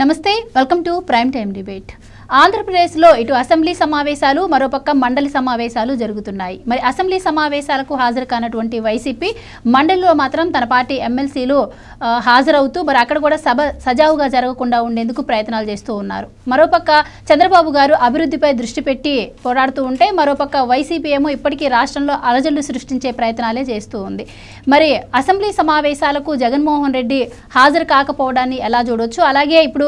నమస్తే, welcome to prime time debate. ఆంధ్రప్రదేశ్లో ఇటు అసెంబ్లీ సమావేశాలు, మరోపక్క మండలి సమావేశాలు జరుగుతున్నాయి. మరి అసెంబ్లీ సమావేశాలకు హాజరు కానటువంటి వైసీపీ మండలిలో మాత్రం తన పార్టీ ఎమ్మెల్సీలు హాజరవుతూ మరి అక్కడ కూడా సభ సజావుగా జరగకుండా ఉండేందుకు ప్రయత్నాలు చేస్తూ ఉన్నారు. మరోపక్క చంద్రబాబు గారు అభివృద్ధిపై దృష్టి పెట్టి పోరాడుతూ ఉంటే, మరోపక్క వైసీపీ ఏమో ఇప్పటికీ రాష్ట్రంలో అలజడులు సృష్టించే ప్రయత్నాలే చేస్తూ ఉంది. మరి అసెంబ్లీ సమావేశాలకు జగన్మోహన్ రెడ్డి హాజరు కాకపోవడాన్ని ఎలా చూడొచ్చు? అలాగే ఇప్పుడు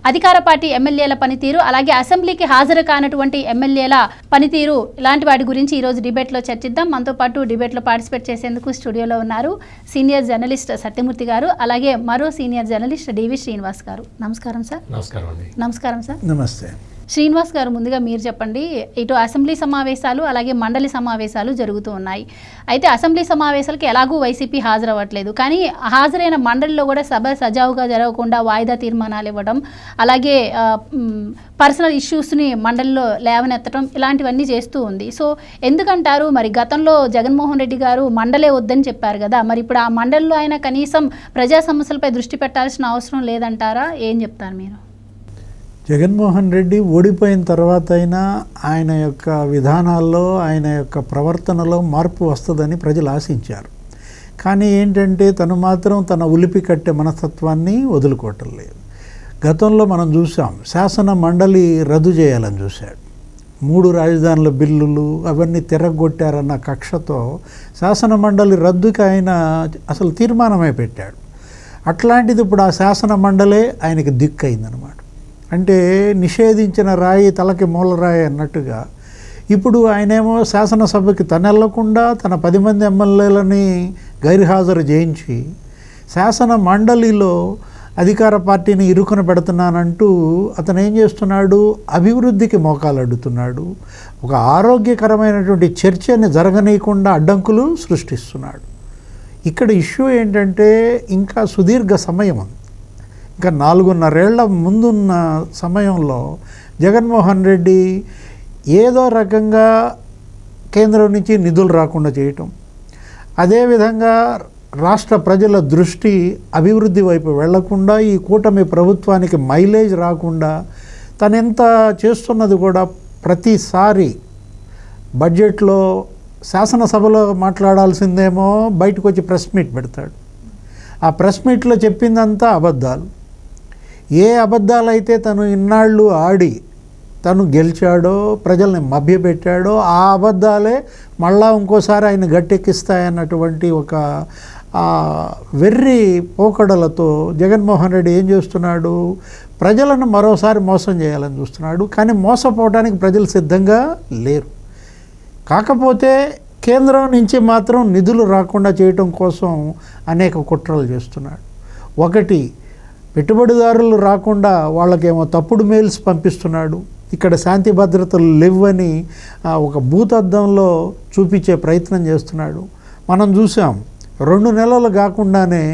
అధికార పార్టీ ఎమ్మెల్యేల పనితీరు, అలాగే అసెంబ్లీకి హాజరు కానటువంటి ఎమ్మెల్యేల పనితీరు, ఇలాంటి వాటి గురించి ఈరోజు డిబేట్లో చర్చిద్దాం. మనతో పాటు డిబేట్లో పార్టిసిపేట్ చేసేందుకు స్టూడియోలో ఉన్నారు సీనియర్ జర్నలిస్ట్ సత్యమూర్తి గారు, అలాగే మరో సీనియర్ జర్నలిస్ట్ డివి శ్రీనివాస్ గారు. నమస్కారం సార్. నమస్కారం సార్. నమస్తే శ్రీనివాస్ గారు, ముందుగా మీరు చెప్పండి. ఇటు అసెంబ్లీ సమావేశాలు అలాగే మండలి సమావేశాలు జరుగుతూ ఉన్నాయి. అయితే అసెంబ్లీ సమావేశాలకి ఎలాగూ వైసీపీ హాజరవ్వట్లేదు, కానీ హాజరైన మండలిలో కూడా సభ సజావుగా జరగకుండా వాయిదా తీర్మానాలు ఇవ్వడం, అలాగే పర్సనల్ ఇష్యూస్ని మండలిలో లేవనెత్తడం, ఇలాంటివన్నీ చేస్తూ ఉంది. సో ఎందుకంటారు? మరి గతంలో జగన్మోహన్ రెడ్డి గారు మండలే వద్దని చెప్పారు కదా, మరి ఇప్పుడు ఆ మండలిలో ఆయన కనీసం ప్రజా సమస్యలపై దృష్టి పెట్టాల్సిన అవసరం లేదంటారా? ఏం చెప్తారు మీరు? జగన్మోహన్ రెడ్డి ఓడిపోయిన తర్వాత అయినా ఆయన యొక్క విధానాల్లో, ఆయన యొక్క ప్రవర్తనలో మార్పు వస్తుందని ప్రజలు ఆశించారు. కానీ ఏంటంటే తను మాత్రం తన ఉలిపి కట్టే మనస్తత్వాన్ని వదులుకోవటం లేదు. గతంలో మనం చూసాం, శాసన మండలి రద్దు చేయాలని చూశాడు. 3 రాజధానుల బిల్లులు అవన్నీ తిరగొట్టారన్న కక్షతో శాసన మండలి రద్దుకి ఆయన అసలు తీర్మానమే పెట్టాడు. అట్లాంటిది ఇప్పుడు ఆ శాసన మండలే ఆయనకి దిక్కయిందనమాట. అంటే నిషేధించిన రాయి తలకి మూలరాయి అన్నట్టుగా ఇప్పుడు ఆయనేమో శాసనసభకి తనెళ్లకుండా తన 10 మంది ఎమ్మెల్యేలని గైర్హాజరు చేయించి శాసన మండలిలో అధికార పార్టీని ఇరుకున పెడుతున్నానంటూ అతను ఏం చేస్తున్నాడు? అభివృద్ధికి మోకాలు అడ్డుతున్నాడు. ఒక ఆరోగ్యకరమైనటువంటి చర్చని జరగనీయకుండా అడ్డంకులు సృష్టిస్తున్నాడు. ఇక్కడ ఇష్యూ ఏంటంటే ఇంకా సుదీర్ఘ సమయం ఉంది. ఇంకా 4.5 ఏళ్ల ముందున్న సమయంలో జగన్మోహన్ రెడ్డి ఏదో రకంగా కేంద్రం నుంచి నిధులు రాకుండా చేయటం, అదేవిధంగా రాష్ట్ర ప్రజల దృష్టి అభివృద్ధి వైపు వెళ్లకుండా, ఈ కూటమి ప్రభుత్వానికి మైలేజ్ రాకుండా తనెంత చేస్తున్నది కూడా ప్రతిసారి బడ్జెట్లో శాసనసభలో మాట్లాడాల్సిందేమో బయటకు వచ్చి ప్రెస్ మీట్ పెడతాడు. ఆ ప్రెస్ మీట్లో చెప్పిందంతా అబద్ధాలు. ఏ అబద్ధాలైతే తను ఇన్నాళ్ళు ఆడి తను గెలిచాడో, ప్రజల్ని మభ్యపెట్టాడో, ఆ అబద్ధాలే మళ్ళా ఇంకోసారి ఆయన గట్టెక్కిస్తాయన్నటువంటి ఒక వెర్రి పోకడలతో జగన్మోహన్ రెడ్డి ఏం చేస్తున్నాడు? ప్రజలను మరోసారి మోసం చేయాలని చూస్తున్నాడు. కానీ మోసపోవడానికి ప్రజలు సిద్ధంగా లేరు. కాకపోతే కేంద్రం నుంచి మాత్రం నిధులు రాకుండా చేయటం కోసం అనేక కుట్రలు చేస్తున్నాడు. ఒకటి, పెట్టుబడిదారులు రాకుండా వాళ్ళకేమో తప్పుడు మెయిల్స్ పంపిస్తున్నాడు. ఇక్కడ శాంతి భద్రతలు లేవని ఒక భూతద్దంలో చూపించే ప్రయత్నం చేస్తున్నాడు. మనం చూసాం, 2 నెలలు కాకుండానే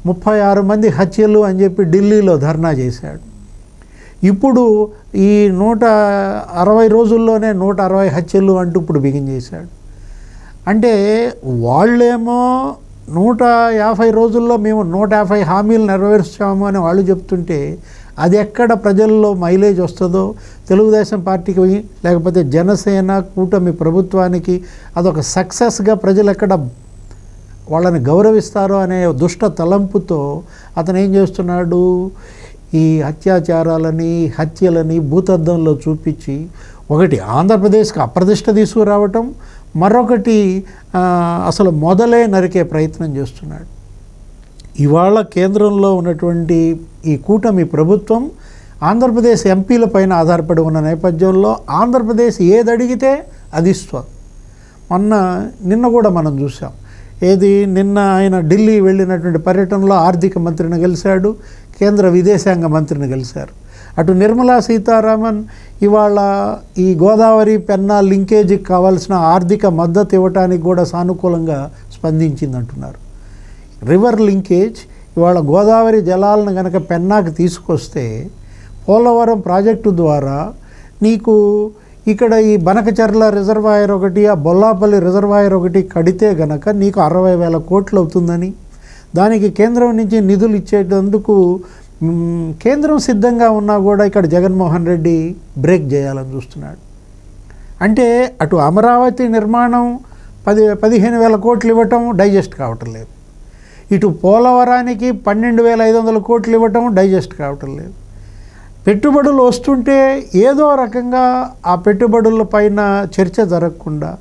36 మంది హత్యలు అని చెప్పి ఢిల్లీలో ధర్నా చేశాడు. ఇప్పుడు ఈ 160 రోజుల్లోనే 160 హత్యలు అంటూ ఇప్పుడు బిగించేశాడు. అంటే వాళ్ళేమో 150 రోజుల్లో మేము 150 హామీలు నెరవేర్చాము అని వాళ్ళు చెప్తుంటే, అది ఎక్కడ ప్రజల్లో మైలేజ్ వస్తుందో, తెలుగుదేశం పార్టీకి లేకపోతే జనసేన కూటమి ప్రభుత్వానికి అదొక సక్సెస్గా ప్రజలు ఎక్కడ వాళ్ళని గౌరవిస్తారో అనే దుష్ట తలంపుతో అతను ఏం చేస్తున్నాడు? ఈ అత్యాచారాలని, హత్యలని భూతద్దంలో చూపించి, ఒకటి ఆంధ్రప్రదేశ్కి అప్రదిష్ట తీసుకురావటం, మరొకటి అసలు మొదలే నరికే ప్రయత్నం చేస్తున్నాడు. ఇవాళ కేంద్రంలో ఉన్నటువంటి ఈ కూటమి ప్రభుత్వం ఆంధ్రప్రదేశ్ ఎంపీల పైన ఆధారపడి ఉన్న నేపథ్యంలో ఆంధ్రప్రదేశ్ ఏది అడిగితే అది ఇస్తుంది. నిన్న కూడా మనం చూసాం. నిన్న ఆయన ఢిల్లీ వెళ్ళినటువంటి పర్యటనలో ఆర్థిక మంత్రిని కలిశాడు, కేంద్ర విదేశాంగ మంత్రిని కలిశారు. అటు నిర్మలా సీతారామన్ ఇవాళ ఈ గోదావరి పెన్నా లింకేజీకి కావాల్సిన ఆర్థిక మద్దతు ఇవ్వటానికి కూడా సానుకూలంగా స్పందించిందంటున్నారు. రివర్ లింకేజ్ ఇవాళ గోదావరి జలాలను కనుక పెన్నాకి తీసుకొస్తే పోలవరం ప్రాజెక్టు ద్వారా నీకు ఇక్కడ ఈ బనకచర్ల రిజర్వాయర్ ఒకటి, ఆ బొల్లాపల్లి రిజర్వాయర్ ఒకటి కడితే గనక నీకు 60,000 కోట్లు అవుతుందని, దానికి కేంద్రం నుంచి నిధులు ఇచ్చేటందుకు కేంద్రం సిద్ధంగా ఉన్నా కూడా ఇక్కడ జగన్మోహన్ రెడ్డి బ్రేక్ చేయాలని చూస్తున్నాడు. అంటే అటు అమరావతి నిర్మాణం 15,000 కోట్లు ఇవ్వటం డైజెస్ట్ కావటం లేదు, ఇటు పోలవరానికి 12,500 కోట్లు ఇవ్వటం డైజెస్ట్ కావటం లేదు. పెట్టుబడులు వస్తుంటే ఏదో రకంగా ఆ పెట్టుబడుల పైన చర్చ జరగకుండా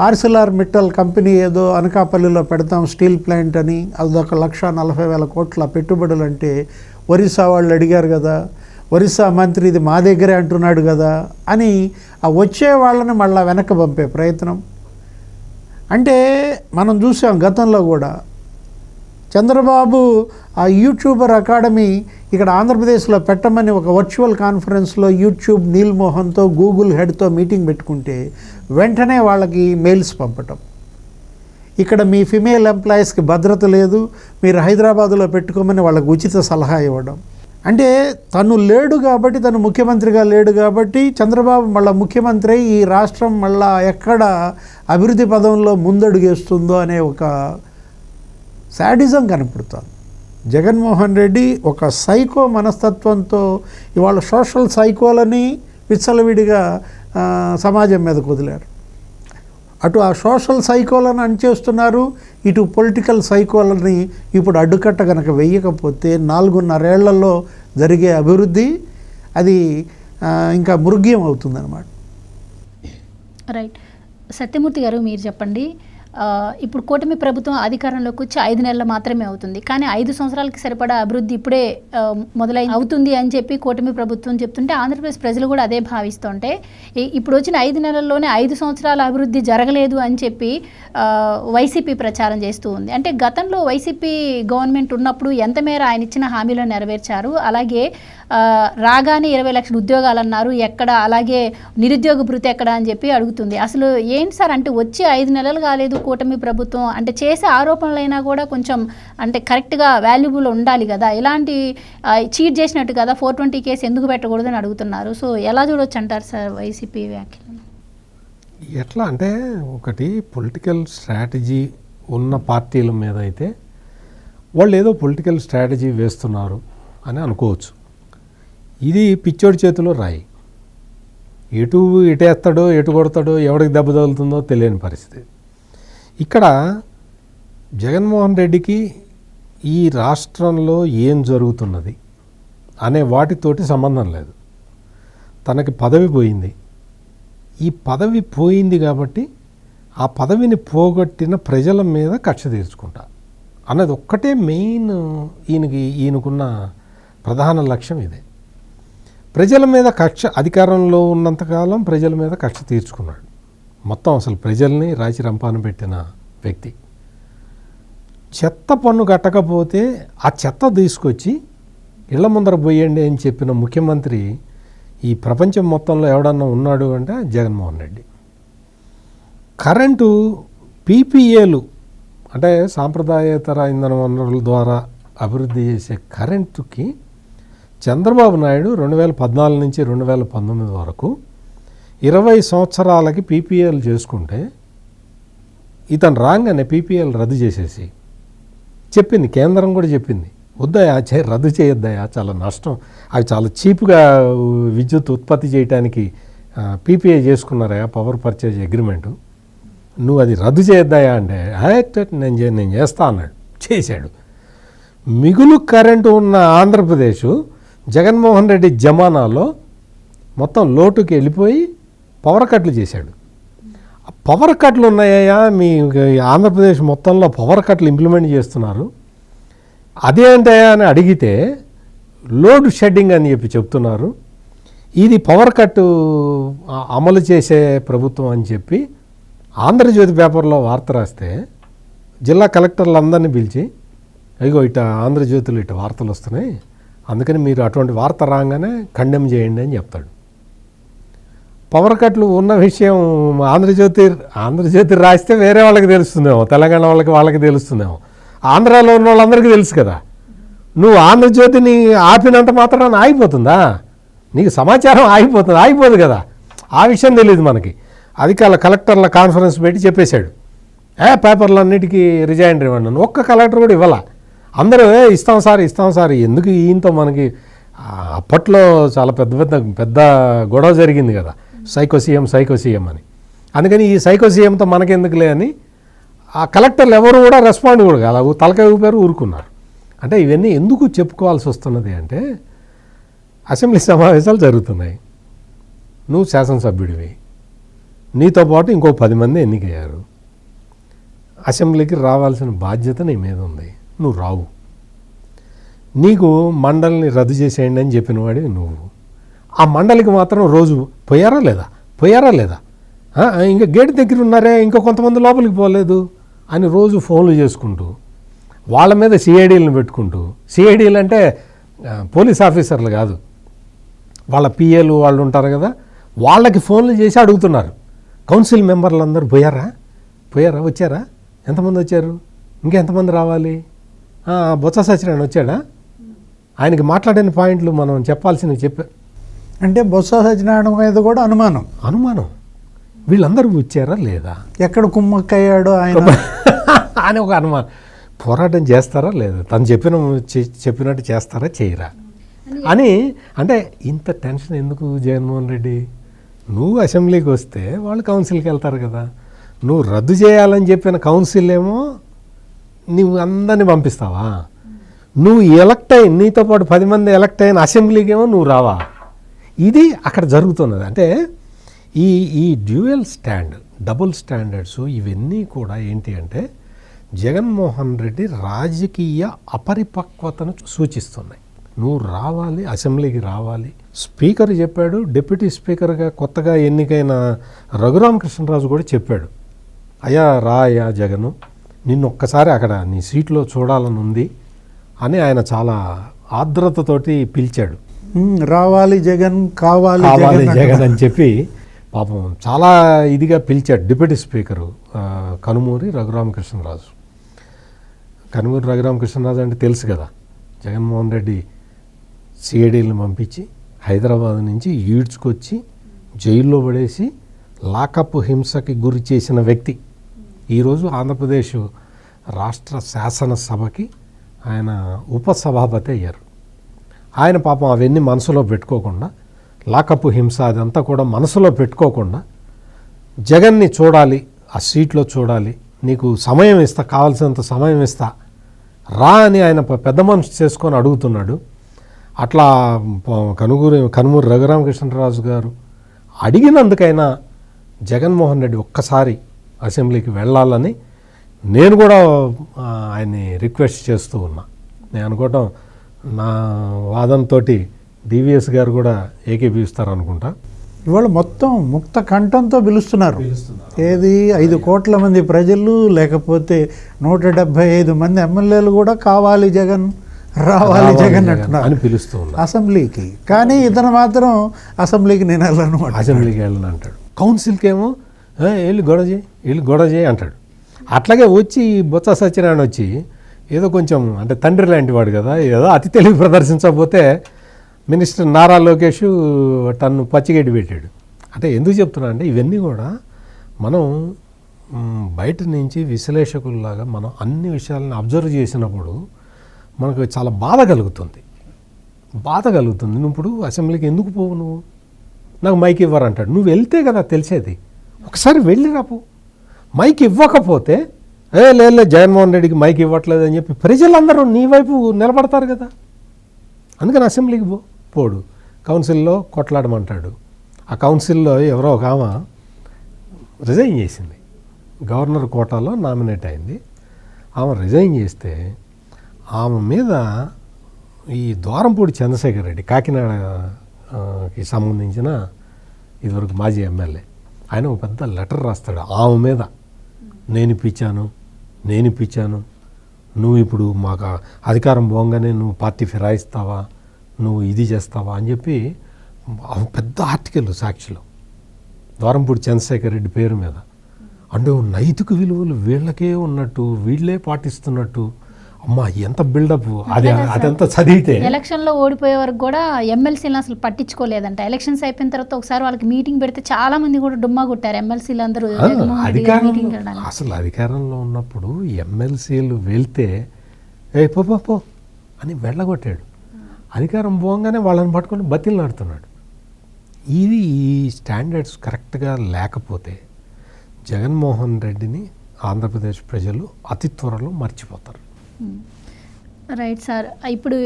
ఆర్సిలార్-మిట్టల్ కంపెనీ ఏదో అనకాపల్లిలో పెడతాం స్టీల్ ప్లాంట్ అని, అదొక 1,40,000 కోట్ల పెట్టుబడులు అంటే ఒరిస్సా వాళ్ళు అడిగారు కదా, ఒరిస్సా మంత్రి ఇది మా దగ్గరే అంటున్నాడు కదా అని ఆ వచ్చే వాళ్ళని మళ్ళీ వెనక్కి పంపే ప్రయత్నం. అంటే మనం చూసాం గతంలో కూడా చంద్రబాబు ఆ యూట్యూబర్ అకాడమీ ఇక్కడ ఆంధ్రప్రదేశ్లో పెట్టమని ఒక వర్చువల్ కాన్ఫరెన్స్లో యూట్యూబ్ నీల్మోహన్తో గూగుల్ హెడ్తో మీటింగ్ పెట్టుకుంటే వెంటనే వాళ్ళకి మెయిల్స్ పంపటం, ఇక్కడ మీ ఫిమేల్ ఎంప్లాయీస్కి భద్రత లేదు, మీరు హైదరాబాదులో పెట్టుకోమని వాళ్ళకి ఉచిత సలహా ఇవ్వడం. అంటే తను లేడు కాబట్టి, తను ముఖ్యమంత్రిగా లేడు కాబట్టి చంద్రబాబు మళ్ళీ ముఖ్యమంత్రి ఈ రాష్ట్రం మళ్ళా ఎక్కడ అభివృద్ధి పదంలో ముందడుగేస్తుందో అనే ఒక శాడిజం కనపడుతుంది. జగన్మోహన్ రెడ్డి ఒక సైకో మనస్తత్వంతో ఇవాళ సోషల్ సైకోలని విచ్చలవిడిగా సమాజం మీద కుదిలారు. అటు ఆ సోషల్ సైకోలను అణచేస్తున్నారు, ఇటు పొలిటికల్ సైకోలని ఇప్పుడు అడ్డుకట్ట కనుక వెయ్యకపోతే 4.5 ఏళ్లలో జరిగే అభివృద్ధి అది ఇంకా మృగ్యం అవుతుందన్నమాట. రైట్. సత్యమూర్తి గారు మీరు చెప్పండి, ఇప్పుడు కూటమి ప్రభుత్వం అధికారంలోకి వచ్చి 5 నెలలు మాత్రమే అవుతుంది, కానీ 5 సంవత్సరాలకి సరిపడా అభివృద్ధి ఇప్పుడే అవుతుంది అని చెప్పి కూటమి ప్రభుత్వం చెప్తుంటే ఆంధ్రప్రదేశ్ ప్రజలు కూడా అదే భావిస్తుంటే ఇప్పుడు వచ్చిన 5 నెలల్లోనే 5 సంవత్సరాల అభివృద్ధి జరగలేదు అని చెప్పి వైసీపీ ప్రచారం చేస్తూ ఉంది. అంటే గతంలో వైసీపీ గవర్నమెంట్ ఉన్నప్పుడు ఎంత మేర ఆయన ఇచ్చిన హామీలను నెరవేర్చారు, అలాగే రాగానే 20 లక్షల ఉద్యోగాలు అన్నారు ఎక్కడ, అలాగే నిరుద్యోగ భృతి ఎక్కడ అని చెప్పి అడుగుతుంది. అసలు ఏంటి సార్ అంటే వచ్చి 5 నెలలు కాలేదు కూటమి ప్రభుత్వం, అంటే చేసే ఆరోపణలైనా కూడా కొంచెం అంటే కరెక్ట్గా వాల్యుబుల్ ఉండాలి కదా, ఇలాంటి చీట్ చేసినట్టు కదా 420 కేసు ఎందుకు పెట్టకూడదని అడుగుతున్నారు. సో ఎలా చూడొచ్చు అంటారు సార్ వైసీపీ వ్యాఖ్యలు? ఎట్లా అంటే ఒకటి పొలిటికల్ స్ట్రాటజీ ఉన్న పార్టీల మీద అయితే వాళ్ళు ఏదో పొలిటికల్ స్ట్రాటజీ వేస్తున్నారు అని అనుకోవచ్చు. ఇది పిచ్చోడి చేతిలో రాయి, ఎటు ఇటేస్తాడో ఎటు కొడతాడో ఎవరికి దెబ్బ తగులుతుందో తెలియని పరిస్థితి. ఇక్కడ జగన్మోహన్ రెడ్డికి ఈ రాష్ట్రంలో ఏం జరుగుతున్నది అనే వాటితోటి సంబంధం లేదు. తనకి పదవి పోయింది, ఈ పదవి పోయింది కాబట్టి ఆ పదవిని పోగొట్టిన ప్రజల మీద కక్ష తీర్చుకుంటా అన్నది ఒక్కటే మెయిన్ ఈయనకున్న ప్రధాన లక్ష్యం ఇదే. ప్రజల మీద కక్ష, అధికారంలో ఉన్నంతకాలం ప్రజల మీద కక్ష తీర్చుకున్నాడు. మొత్తం అసలు ప్రజల్ని రాచి రంపాన పెట్టిన వ్యక్తి. చెత్త పన్ను కట్టకపోతే ఆ చెత్త తీసుకొచ్చి ఇళ్ల ముందర పోయండి అని చెప్పిన ముఖ్యమంత్రి ఈ ప్రపంచం మొత్తంలో ఎవడన్నా ఉన్నాడు అంటే జగన్మోహన్ రెడ్డి. కరెంటు పీపీఏలు అంటే సాంప్రదాయేతర ఇంధన వనరుల ద్వారా అభివృద్ధి చేసే కరెంటుకి చంద్రబాబు నాయుడు 2014 నుంచి 2019 వరకు 20 సంవత్సరాలకి పీపీఎల్ చేసుకుంటే ఇతను రాగానే పీపీఎల్ రద్దు చేసేసి చెప్పింది, కేంద్రం కూడా చెప్పింది, వద్దయా రద్దు చేయొద్దయా, చాలా నష్టం, అవి చాలా చీప్గా విద్యుత్ ఉత్పత్తి చేయడానికి పీపీఏ చేసుకున్నారయా పవర్ పర్చేజ్ అగ్రిమెంటు, నువ్వు అది రద్దు చేయొద్దయా అంటే నేను చేస్తా అన్నాడు, చేశాడు. మిగులు కరెంటు ఉన్న ఆంధ్రప్రదేశ్ జగన్మోహన్ రెడ్డి జమానాలో మొత్తం లోటుకి వెళ్ళిపోయి పవర్ కట్లు చేశాడు. పవర్ కట్లు ఉన్నాయా మీ ఆంధ్రప్రదేశ్ మొత్తంలో పవర్ కట్లు ఇంప్లిమెంట్ చేస్తున్నారు, అదేంటయా అని అడిగితే లోడ్ షెడ్డింగ్ అని చెప్పి చెప్తున్నారు. ఇది పవర్ కట్టు అమలు చేసే ప్రభుత్వం అని చెప్పి ఆంధ్రజ్యోతి పేపర్లో వార్త రాస్తే జిల్లా కలెక్టర్లందరినీ పిలిచి అయ్యో ఇట ఆంధ్రజ్యోతిలో ఇట వార్తలు వస్తున్నాయి, అందుకని మీరు అటువంటి వార్త రాగానే కండెమ్ చేయండి అని చెప్తాడు. పవర్ కట్లు ఉన్న విషయం ఆంధ్రజ్యోతి రాస్తే వేరే వాళ్ళకి తెలుస్తుందేమో, తెలంగాణ వాళ్ళకి తెలుస్తుందేమో, ఆంధ్రాలో ఉన్న వాళ్ళందరికీ తెలుసు కదా. నువ్వు ఆంధ్రజ్యోతిని ఆపినంత మాత్రాన ఆగిపోతుందా? నీకు సమాచారం ఆగిపోదు కదా. ఆ విషయం తెలియదు మనకి. అధికారుల కలెక్టర్ల కాన్ఫరెన్స్ పెట్టి చెప్పేశాడు, పేపర్లన్నిటికీ రిజైండర్ ఇవ్వండి. ఒక్క కలెక్టర్ కూడా ఇవ్వాల. అందరూ ఇస్తాం సార్ ఎందుకు ఈయనతో మనకి అప్పట్లో చాలా పెద్ద గొడవ జరిగింది కదా, సైకో సీఎం అని. అందుకని ఈ సైకో సీఎంతో మనకెందుకులే అని ఆ కలెక్టర్లు ఎవరు కూడా రెస్పాండ్ కూడా కాదు, తలకాయ ఊపారు, ఊరుకున్నారు. అంటే ఇవన్నీ ఎందుకు చెప్పుకోవాల్సి వస్తున్నది అంటే, అసెంబ్లీ సమావేశాలు జరుగుతున్నాయి, నువ్వు శాసనసభ్యుడివి, నీతో పాటు ఇంకో 10 మంది ఎన్నికయ్యారు, అసెంబ్లీకి రావాల్సిన బాధ్యత నీ మీద ఉంది, నువ్వు రావు. నీకు మండలిని రద్దు చేసేయండి అని చెప్పిన వాడివి నువ్వు. ఆ మండలికి మాత్రం రోజు పోయారా లేదా ఇంకా గేట్ దగ్గర ఉన్నారే, ఇంకా కొంతమంది లోపలికి పోలేదు అని రోజు ఫోన్లు చేసుకుంటూ, వాళ్ళ మీద సిఐడీలను పెట్టుకుంటూ, సిఐడీలు అంటే పోలీస్ ఆఫీసర్లు కాదు, వాళ్ళ పిఏలు వాళ్ళు ఉంటారు కదా, వాళ్ళకి ఫోన్లు చేసి అడుగుతున్నారు, కౌన్సిల్ మెంబర్లు అందరూ పోయారా వచ్చారా, ఎంతమంది వచ్చారు, ఇంకెంతమంది రావాలి, బొత్స సత్యనారాయణ వచ్చాడా, ఆయనకి మాట్లాడిన పాయింట్లు మనం చెప్పాల్సినవి చెప్పారు. అంటే బొత్స సత్యనారాయణ మీద కూడా అనుమానం వీళ్ళందరూ వచ్చారా లేదా, ఎక్కడ కుమ్మక్కయ్యాడో ఆయన అని ఒక అనుమానం. పోరాటం చేస్తారా లేదా, తను చెప్పినట్టు చేస్తారా చేయరా అని. అంటే ఇంత టెన్షన్ ఎందుకు జగన్మోహన్ రెడ్డి? నువ్వు అసెంబ్లీకి వస్తే వాళ్ళు కౌన్సిల్కి వెళ్తారు కదా, నువ్వు రద్దు చేయాలని చెప్పిన కౌన్సిల్ ఏమో నువ్వు అందరినీ పంపిస్తావా, నువ్వు ఎలక్ట్ అయి నీతో పాటు 10 మంది ఎలక్ట్ అయిన అసెంబ్లీకి ఏమో నువ్వు రావా? ఇది అక్కడ జరుగుతున్నది. అంటే ఈ డ్యూయల్ డబుల్ స్టాండర్డ్స్ ఇవన్నీ కూడా ఏంటి అంటే జగన్మోహన్ రెడ్డి రాజకీయ అపరిపక్వతను సూచిస్తున్నాయి. నువ్వు రావాలి, అసెంబ్లీకి రావాలి. స్పీకర్ చెప్పాడు, డిప్యూటీ స్పీకర్గా కొత్తగా ఎన్నికైన రఘురామకృష్ణరాజు కూడా చెప్పాడు, అయ్యా జగను, నిన్ను ఒక్కసారి అక్కడ నీ సీట్లో చూడాలని ఉంది అని ఆయన చాలా ఆర్ద్రతతోటి పిలిచాడు. రావాలి జగన్, కావాలి జగన్ అని చెప్పి పాపం చాలా ఇదిగా పిలిచాడు డిప్యూటీ స్పీకరు కనుమూరి రఘురామకృష్ణరాజు. కనుమూరి రఘురామకృష్ణరాజు అంటే తెలుసు కదా, జగన్మోహన్ రెడ్డి సిఐడీలను పంపించి హైదరాబాద్ నుంచి ఈడ్చుకొచ్చి జైల్లో పడేసి లాకప్ హింసకి గురి చేసిన వ్యక్తి. ఈరోజు ఆంధ్రప్రదేశ్ రాష్ట్ర శాసనసభకి ఆయన ఉపసభాపతి అయ్యారు. ఆయన పాపం అవన్నీ మనసులో పెట్టుకోకుండా, లాకప్ హింస అదంతా కూడా మనసులో పెట్టుకోకుండా, జగన్ని చూడాలి, ఆ సీట్లో చూడాలి, నీకు సమయం ఇస్తా, కావాల్సినంత సమయం ఇస్తా, రా అని ఆయన పెద్ద మనిషి చేసుకొని అడుగుతున్నాడు. అట్లా కనుమూరి రఘురామకృష్ణరాజు గారు అడిగినందుకైనా జగన్మోహన్ రెడ్డి ఒక్కసారి అసెంబ్లీకి వెళ్ళాలని నేను కూడా ఆయన్ని రిక్వెస్ట్ చేస్తూ ఉన్నా. నేను అనుకోవటం నా వాదనతో డివిఎస్ గారు కూడా ఏకీభవిస్తారనుకుంటా. ఇవాళ మొత్తం ముక్త కంఠంతో పిలుస్తున్నారు. ఏది 5 కోట్ల మంది ప్రజలు, లేకపోతే 175 మంది ఎమ్మెల్యేలు కూడా కావాలి జగన్, రావాలి జగన్ అంటున్నారు అని పిలుస్తూ ఉన్నారు అసెంబ్లీకి. కానీ ఇతను మాత్రం అసెంబ్లీకి నేను వెళ్ళను, అసెంబ్లీకి వెళ్ళను అంటాడు. కౌన్సిల్కి ఏమో వీళ్ళు గొడవ చేయి అంటాడు. అట్లాగే వచ్చి బొత్స సత్యనారాయణ వచ్చి ఏదో కొంచెం అంటే తండ్రి లాంటి వాడు కదా, ఏదో అతి తెలివి ప్రదర్శించకపోతే మినిస్టర్ నారా లోకేష్ తను పచ్చిగడ్డి పెట్టాడు. అంటే ఎందుకు చెప్తున్నా అంటే ఇవన్నీ కూడా మనం బయట నుంచి విశ్లేషకుల్లాగా మనం అన్ని విషయాలను అబ్జర్వ్ చేసినప్పుడు మనకు చాలా బాధ కలుగుతుంది. నువ్వు ఇప్పుడు అసెంబ్లీకి ఎందుకు పోవు, నువ్వు నాకు మైక్ ఇవ్వరంటాడు. నువ్వు వెళ్తే కదా తెలిసేది, ఒకసారి వెళ్ళి రాపు. మైక్ ఇవ్వకపోతే లేదు జగన్మోహన్ రెడ్డికి మైక్ ఇవ్వట్లేదు అని చెప్పి ప్రజలందరూ నీ వైపు నిలబడతారు కదా. అందుకని అసెంబ్లీకి పోడు, కౌన్సిల్లో కొట్లాడమంటాడు. ఆ కౌన్సిల్లో ఎవరో ఒక ఆమె రిజైన్ చేసింది, గవర్నర్ కోటాలో నామినేట్ అయింది. ఆమె రిజైన్ చేస్తే ఆమె మీద ఈ ద్వారంపూడి చంద్రశేఖర్ రెడ్డి, కాకినాడకి సంబంధించిన ఇదివరకు మాజీ ఎమ్మెల్యే, ఆయన ఒక పెద్ద లెటర్ రాస్తాడు ఆమె మీద. నేను ఇప్పించాను, నువ్వు ఇప్పుడు మాకు అధికారం పోగానే నువ్వు పార్టీ ఫిరాయిస్తావా, నువ్వు ఇది చేస్తావా అని చెప్పి పెద్ద ఆర్టికల్ సాక్షిలో ద్వారంపూడి చంద్రశేఖర్ రెడ్డి పేరు మీద. అంటే నైతిక విలువలు వీళ్ళకే ఉన్నట్టు, వీళ్ళే పాటిస్తున్నట్టు. అమ్మా ఎంత బిల్డప్, అదంతా చదివితే. ఎలక్షన్లో ఓడిపోయే వరకు కూడా ఎమ్మెల్సీలను అసలు పట్టించుకోలేదంట. ఎలక్షన్స్ అయిపోయిన తర్వాత ఒకసారి వాళ్ళకి మీటింగ్ పెడితే చాలా మంది కూడా డుమ్మా కొట్టారు ఎమ్మెల్సీలు అందరూ. అసలు అధికారంలో ఉన్నప్పుడు ఎమ్మెల్సీలు వెళ్తే ఏ పో పో పో అని వెళ్ళగొట్టాడు. అధికారం పోగానే వాళ్ళని పట్టుకొని బతిలాడుతున్నాడు. ఇది ఈ స్టాండర్డ్స్ కరెక్ట్గా లేకపోతే జగన్మోహన్ రెడ్డిని ఆంధ్రప్రదేశ్ ప్రజలు అతి త్వరలో మర్చిపోతారు. Right sir. ఇప్పుడు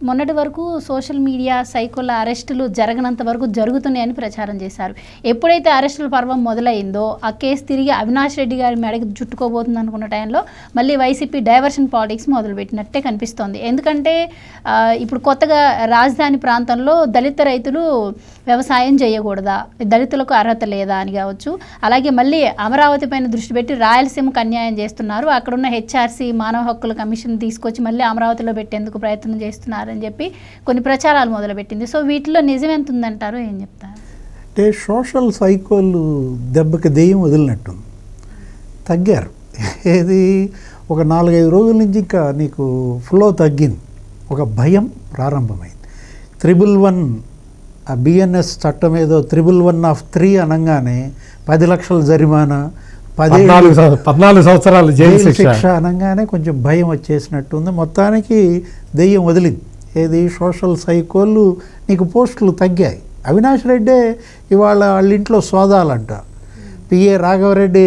మొన్నటి వరకు సోషల్ మీడియా సైకోల అరెస్టులు జరగనంత వరకు జరుగుతున్నాయని ప్రచారం చేశారు. ఎప్పుడైతే అరెస్టుల పర్వం మొదలైందో ఆ కేసు తిరిగి అవినాష్ రెడ్డి గారి మెడకి చుట్టుకోబోతుంది అనుకున్న టైంలో మళ్ళీ వైసీపీ డైవర్షన్ పాలిటిక్స్ మొదలుపెట్టినట్టే కనిపిస్తోంది. ఎందుకంటే ఇప్పుడు కొత్తగా రాజధాని ప్రాంతంలో దళిత రైతులు వ్యవసాయం చేయకూడదా, దళితులకు అర్హత లేదా అని కావచ్చు. అలాగే మళ్ళీ అమరావతి పైన దృష్టి పెట్టి రాయలసీమకు అన్యాయం చేస్తున్నారు, అక్కడున్న హెచ్ఆర్సీ మానవ హక్కుల కమిషన్ తీసుకొచ్చి మళ్ళీ అమరావతిలో పెట్టేందుకు ప్రయత్నం చేస్తున్నారు అని చెప్పి కొన్ని ప్రచారాలు మొదలుపెట్టింది. సో వీటిలో నిజం ఎంత ఉందంటారు, ఏం చెప్తారు? అంటే సోషల్ సైకోలు దెబ్బకి దెయ్యం వదిలినట్టుంది, తగ్గారు. ఏది ఒక 4-5 రోజుల నుంచి ఇంకా నీకు ఫ్లో తగ్గింది, ఒక భయం ప్రారంభమైంది. 111 ఆ బిఎన్ఎస్ చట్టం ఏదో 111(3) అనగానే 10 లక్షల జరిమానా, 14 సంవత్సరాలు జైలు శిక్ష అనగానే కొంచెం భయం వచ్చేసినట్టుంది. మొత్తానికి దెయ్యం వదిలింది. ఏది సోషల్ సైకోలు నీకు పోస్టులు తగ్గాయి. అవినాష్ రెడ్డే ఇవాళ వాళ్ళ ఇంట్లో సోదాలంట. పిఏ రాఘవరెడ్డి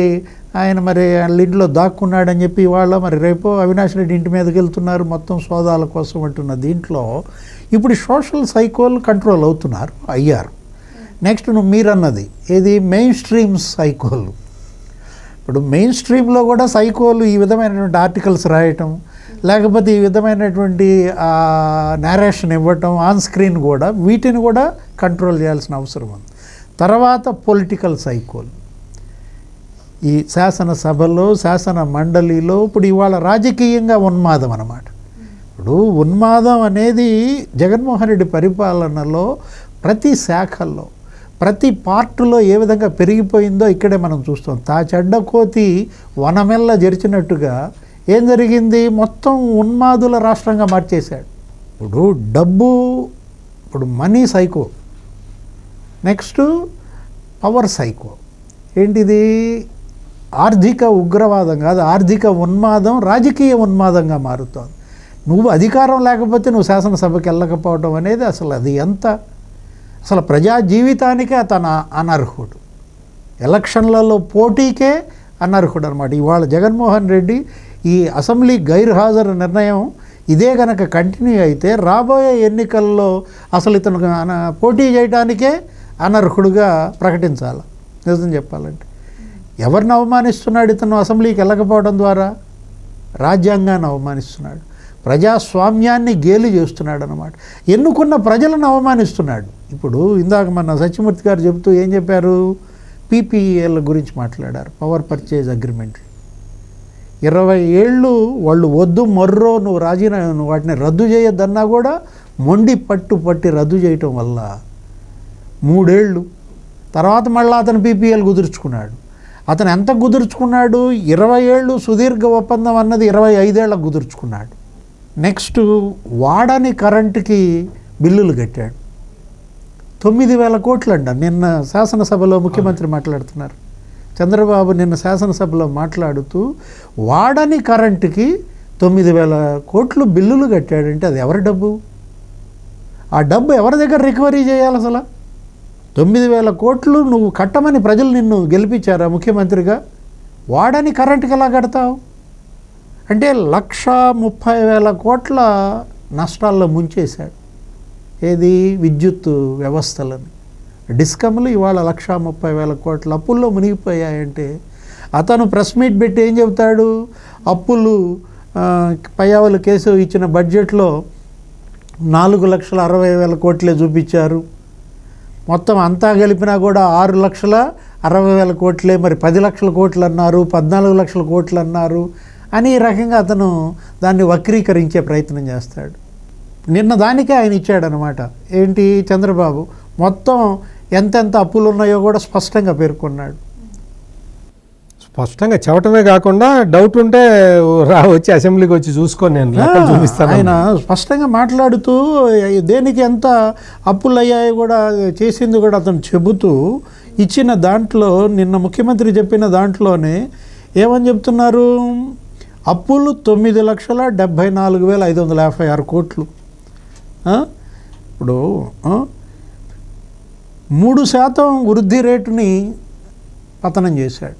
ఆయన మరి వాళ్ళ ఇంట్లో దాక్కున్నాడని చెప్పి ఇవాళ మరి రేపు అవినాష్ రెడ్డి ఇంటి మీదకి వెళ్తున్నారు మొత్తం సోదాల కోసం అంటున్న దీంట్లో ఇప్పుడు సోషల్ సైకోలు కంట్రోల్ అయ్యారు. నెక్స్ట్ మీరన్నది ఏది మెయిన్ స్ట్రీమ్ సైకోలు. ఇప్పుడు మెయిన్ స్ట్రీమ్లో కూడా సైకోలు ఈ విధమైనటువంటి ఆర్టికల్స్ రాయటం, లేకపోతే ఈ విధమైనటువంటి నేరేషన్ ఇవ్వటం ఆన్ స్క్రీన్ కూడా, వీటిని కూడా కంట్రోల్ చేయాల్సిన అవసరం ఉంది. తర్వాత పొలిటికల్ సైకోలు ఈ శాసనసభలో శాసన మండలిలో ఇప్పుడు ఇవాళ రాజకీయంగా ఉన్మాదం అన్నమాట. ఇప్పుడు ఉన్మాదం అనేది జగన్మోహన్ రెడ్డి పరిపాలనలో ప్రతి శాఖల్లో ప్రతి పార్టులో ఏ విధంగా పెరిగిపోయిందో ఇక్కడే మనం చూస్తాం. చెడ్డ కోతి వనమెల్ల జరిచినట్టుగా ఏం జరిగింది, మొత్తం ఉన్మాదుల రాష్ట్రంగా మార్చేశాడు. ఇప్పుడు డబ్బు, ఇప్పుడు money psycho, next power psycho. ఏంటిది ఆర్థిక ఉగ్రవాదం కాదు, ఆర్థిక ఉన్మాదం రాజకీయ ఉన్మాదంగా మారుతోంది. నువ్వు అధికారం లేకపోతే నువ్వు శాసనసభకి వెళ్ళకపోవడం అనేది అసలు అది అసలు ప్రజా జీవితానికే అతను అనర్హుడు, ఎలక్షన్లలో పోటీకే అనర్హుడు అనమాట. ఇవాళ జగన్మోహన్ రెడ్డి ఈ అసెంబ్లీ గైర్హాజరు నిర్ణయం ఇదే కనుక కంటిన్యూ అయితే రాబోయే ఎన్నికల్లో అసలు ఇతను పోటీ చేయడానికే అనర్హుడుగా ప్రకటించాలి. నిజం చెప్పాలంటే ఎవరిని అవమానిస్తున్నాడు ఇతను అసెంబ్లీకి వెళ్ళకపోవడం ద్వారా? రాజ్యాంగాన్ని అవమానిస్తున్నాడు, ప్రజాస్వామ్యాన్ని గేలి చేస్తున్నాడు అన్నమాట. ఎన్నుకున్న ప్రజలను అవమానిస్తున్నాడు. ఇప్పుడు ఇందాక మన సత్యమూర్తి గారు చెబుతూ ఏం చెప్పారు, పీపీఏల గురించి మాట్లాడారు, పవర్ పర్చేజ్ అగ్రిమెంట్. 20 ఏళ్ళు వాళ్ళు వద్దు మొర్రో నువ్వు రాజీనామా వాటిని రద్దు చేయొద్దన్నా కూడా మొండి పట్టి రద్దు చేయటం వల్ల 3 ఏళ్ళు తర్వాత మళ్ళీ అతను పీపీఎల్ కుదుర్చుకున్నాడు. అతను ఎంత కుదుర్చుకున్నాడు, 20 ఏళ్ళు సుదీర్ఘ ఒప్పందం అన్నది 25 ఏళ్ళకు కుదుర్చుకున్నాడు. నెక్స్ట్ వాడని కరెంటుకి బిల్లులు కట్టాడు, 9,000 కోట్లు అంట. నిన్న శాసనసభలో ముఖ్యమంత్రి మాట్లాడుతున్నారు, చంద్రబాబు నిన్న శాసనసభలో మాట్లాడుతూ వాడని కరెంటుకి 9,000 కోట్లు బిల్లులు కట్టాడంటే అది ఎవరి డబ్బు? ఆ డబ్బు ఎవరి దగ్గర రికవరీ చేయాలి? అసలు 9,000 కోట్లు నువ్వు కట్టమని ప్రజలు నిన్ను గెలిపించారా ముఖ్యమంత్రిగా? వాడని కరెంటుకి ఎలా కడతావు? అంటే 1,30,000 కోట్ల నష్టాల్లో ముంచేశాడు. ఏది విద్యుత్ వ్యవస్థలని, డిస్కమ్లు ఇవాళ 1,30,000 కోట్ల అప్పుల్లో మునిగిపోయాయంటే అతను ప్రెస్ మీట్ పెట్టి ఏం చెబుతాడు, అప్పులు పయ్యావుల కేసు ఇచ్చిన బడ్జెట్లో 4,60,000 కోట్లే చూపించారు, మొత్తం అంతా కలిపినా కూడా 6,60,000 కోట్లే, మరి 10 లక్షల కోట్లు అన్నారు, 14 లక్షల కోట్లు అన్నారు అని ఈ రకంగా అతను దాన్ని వక్రీకరించే ప్రయత్నం చేస్తాడు. నిన్న దానికే ఆయన ఇచ్చాడనమాట. ఏంటి, చంద్రబాబు మొత్తం ఎంతెంత అప్పులు ఉన్నాయో కూడా స్పష్టంగా పేర్కొన్నాడు. స్పష్టంగా చెప్పటమే కాకుండా డౌట్ ఉంటే వచ్చి అసెంబ్లీకి వచ్చి చూసుకొని నేను లెక్కలు చూపిస్తాను. ఆయన స్పష్టంగా మాట్లాడుతూ దేనికి ఎంత అప్పులు అయ్యాయో కూడా చేసింది కూడా అతను చెబుతూ ఇచ్చిన దాంట్లో నిన్న ముఖ్యమంత్రి చెప్పిన దాంట్లోనే ఏమని చెప్తున్నారు, అప్పులు 9,74,556 కోట్లు. ఇప్పుడు 3% వృద్ధి రేటుని పతనం చేశాడు.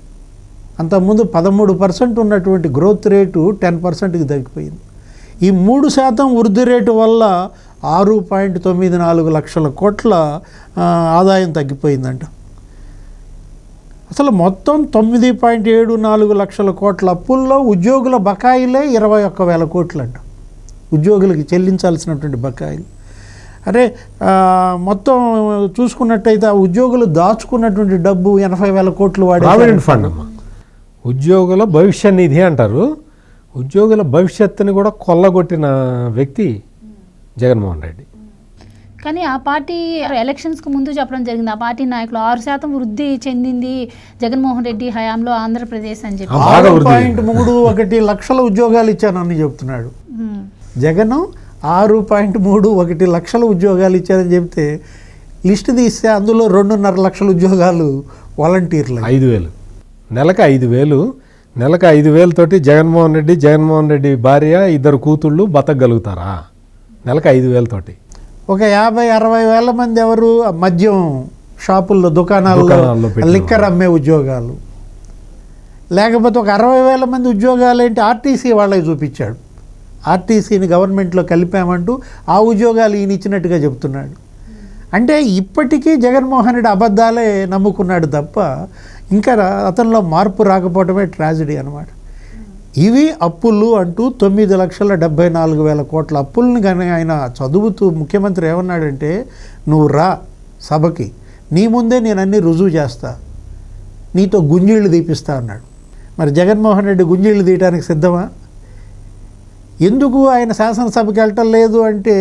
అంతకుముందు 13% ఉన్నటువంటి గ్రోత్ రేటు 10%కి తగ్గిపోయింది. ఈ 3% వృద్ధి రేటు వల్ల 6.94 లక్షల కోట్ల ఆదాయం తగ్గిపోయిందంట. అసలు మొత్తం 9.74 లక్షల కోట్ల అప్పుల్లో ఉద్యోగుల బకాయిలే 21,000 కోట్లు అంట. ఉద్యోగులకి చెల్లించాల్సినటువంటి బకాయిలు. అరే మొత్తం చూసుకున్నట్టయితే ఆ ఉద్యోగులు దాచుకున్నటువంటి డబ్బు 80,000 కోట్లు ప్రావిడెంట్ ఫండ్ అమ్మా. ఉద్యోగుల భవిష్య నిధి అంటారు. ఉద్యోగుల భవిష్యత్తుని కూడా కొల్లగొట్టిన వ్యక్తి జగన్మోహన్ రెడ్డి. కానీ ఆ పార్టీ ఎలక్షన్స్కి ముందు చెప్పడం జరిగింది, ఆ పార్టీ నాయకులు 6% వృద్ధి చెందింది జగన్మోహన్ రెడ్డి హయాంలో ఆంధ్రప్రదేశ్ అని చెప్పి. 6.31 లక్షల ఉద్యోగాలు ఇచ్చానని చెప్తున్నాడు జగన్. 6.31 లక్షల ఉద్యోగాలు ఇచ్చారని చెప్తే లిస్టు తీస్తే అందులో 2.5 లక్షల ఉద్యోగాలు వాలంటీర్లు. 5,000 నెలకు 5,000 నెలకు 5,000 తోటి జగన్మోహన్ రెడ్డి భార్య 2 కూతుళ్ళు బతకగలుగుతారా? నెలకు 5,000 తోటి. ఒక 50-60 వేల మంది ఎవరు మద్యం షాపుల్లో దుకాణాల్లో లిక్కర్ అమ్మే ఉద్యోగాలు. లేకపోతే ఒక 60,000 మంది ఉద్యోగాలు ఏంటి ఆర్టీసీ వాళ్ళకి చూపించాడు. ఆర్టీసీని గవర్నమెంట్లో కలిపామంటూ ఆ ఉద్యోగాలు ఈయన ఇచ్చినట్టుగా చెప్తున్నాడు. అంటే ఇప్పటికీ జగన్మోహన్ రెడ్డి అబద్ధాలే నమ్ముకున్నాడు తప్ప ఇంకా అతనిలో మార్పు రాకపోవడమే ట్రాజడీ అనమాట. ఇవి అప్పులు అంటూ 9,74,000 కోట్ల అప్పుల్ని కానీ ఆయన చదువుతూ ముఖ్యమంత్రి ఏమన్నాడంటే, నువ్వు రా సభకి, నీ ముందే నేను అన్నీ రుజువు చేస్తా, నీతో గుంజీళ్ళు తీపిస్తా అన్నాడు. మరి జగన్మోహన్ రెడ్డి గుంజీళ్ళు తీయడానికి సిద్ధమా? ఎందుకు ఆయన శాసనసభకి వెళ్ళటం లేదు అంటే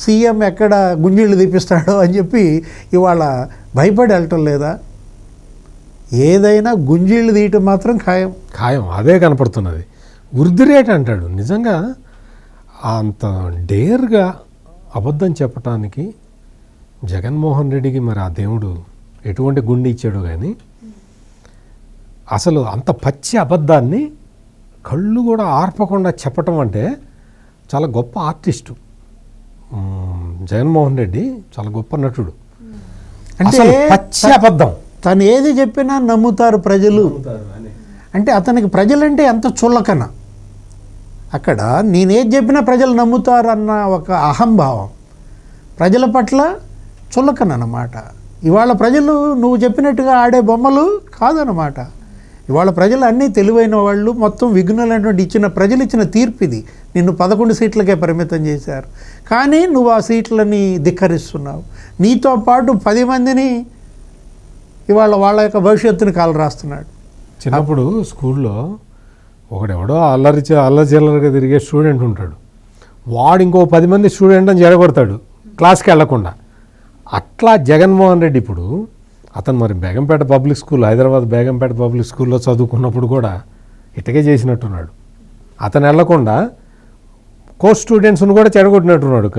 సీఎం ఎక్కడ గుంజీళ్ళు తీపిస్తాడో అని చెప్పి ఇవాళ భయపడి వెళ్ళటం లేదా? ఏదైనా గుంజీళ్ళు తీయటం మాత్రం ఖాయం. అదే కనపడుతున్నది. వృద్ధి రేట్ అంటాడు. నిజంగా అంత డేర్గా అబద్ధం చెప్పటానికి జగన్మోహన్ రెడ్డికి మరి ఆ దేవుడు ఎటువంటి గుండె ఇచ్చాడో కానీ అసలు అంత పచ్చి అబద్ధాన్ని కళ్ళు కూడా ఆర్పకుండా చెప్పటం అంటే చాలా గొప్ప ఆర్టిస్టు జగన్మోహన్ రెడ్డి. చాలా గొప్ప నటుడు. అంటే పచ్చి అబద్ధం. తను ఏది చెప్పినా నమ్ముతారు ప్రజలు. అంటే అతనికి ప్రజలంటే ఎంత చులకన. అక్కడ నేనేది చెప్పినా ప్రజలు నమ్ముతారు అన్న ఒక అహంభావం, ప్రజల పట్ల చులకన అన్నమాట. ఇవాళ ప్రజలు నువ్వు చెప్పినట్టుగా ఆడే బొమ్మలు కాదన్నమాట. ఇవాళ ప్రజలు అన్నీ తెలివైన వాళ్ళు, మొత్తం విఘ్నులైనటువంటి ప్రజలు ఇచ్చిన తీర్పు ఇది. నిన్ను 11 సీట్లకే పరిమితం చేశారు, కానీ నువ్వు ఆ సీట్లని ధిక్కరిస్తున్నావు. నీతో పాటు 10 మందిని ఇవాళ వాళ్ళ యొక్క భవిష్యత్తుని కాలు రాస్తున్నాడు. చిన్నప్పుడు స్కూల్లో ఒకడెవడో అల్లరిచిల్లరగా తిరిగే స్టూడెంట్ ఉంటాడు. వాడు ఇంకో 10 మంది స్టూడెంట్ అని జరగొడతాడు క్లాస్కి వెళ్లకుండా. అట్లా జగన్మోహన్ రెడ్డి ఇప్పుడు అతను మరి Begumpet public school, Hyderabad Begumpet public స్కూల్లో చదువుకున్నప్పుడు కూడా ఇటకే చేసినట్టున్నాడు. అతను వెళ్లకుండా కో స్టూడెంట్స్ను కూడా చెడగొట్టినట్టున్నాడు,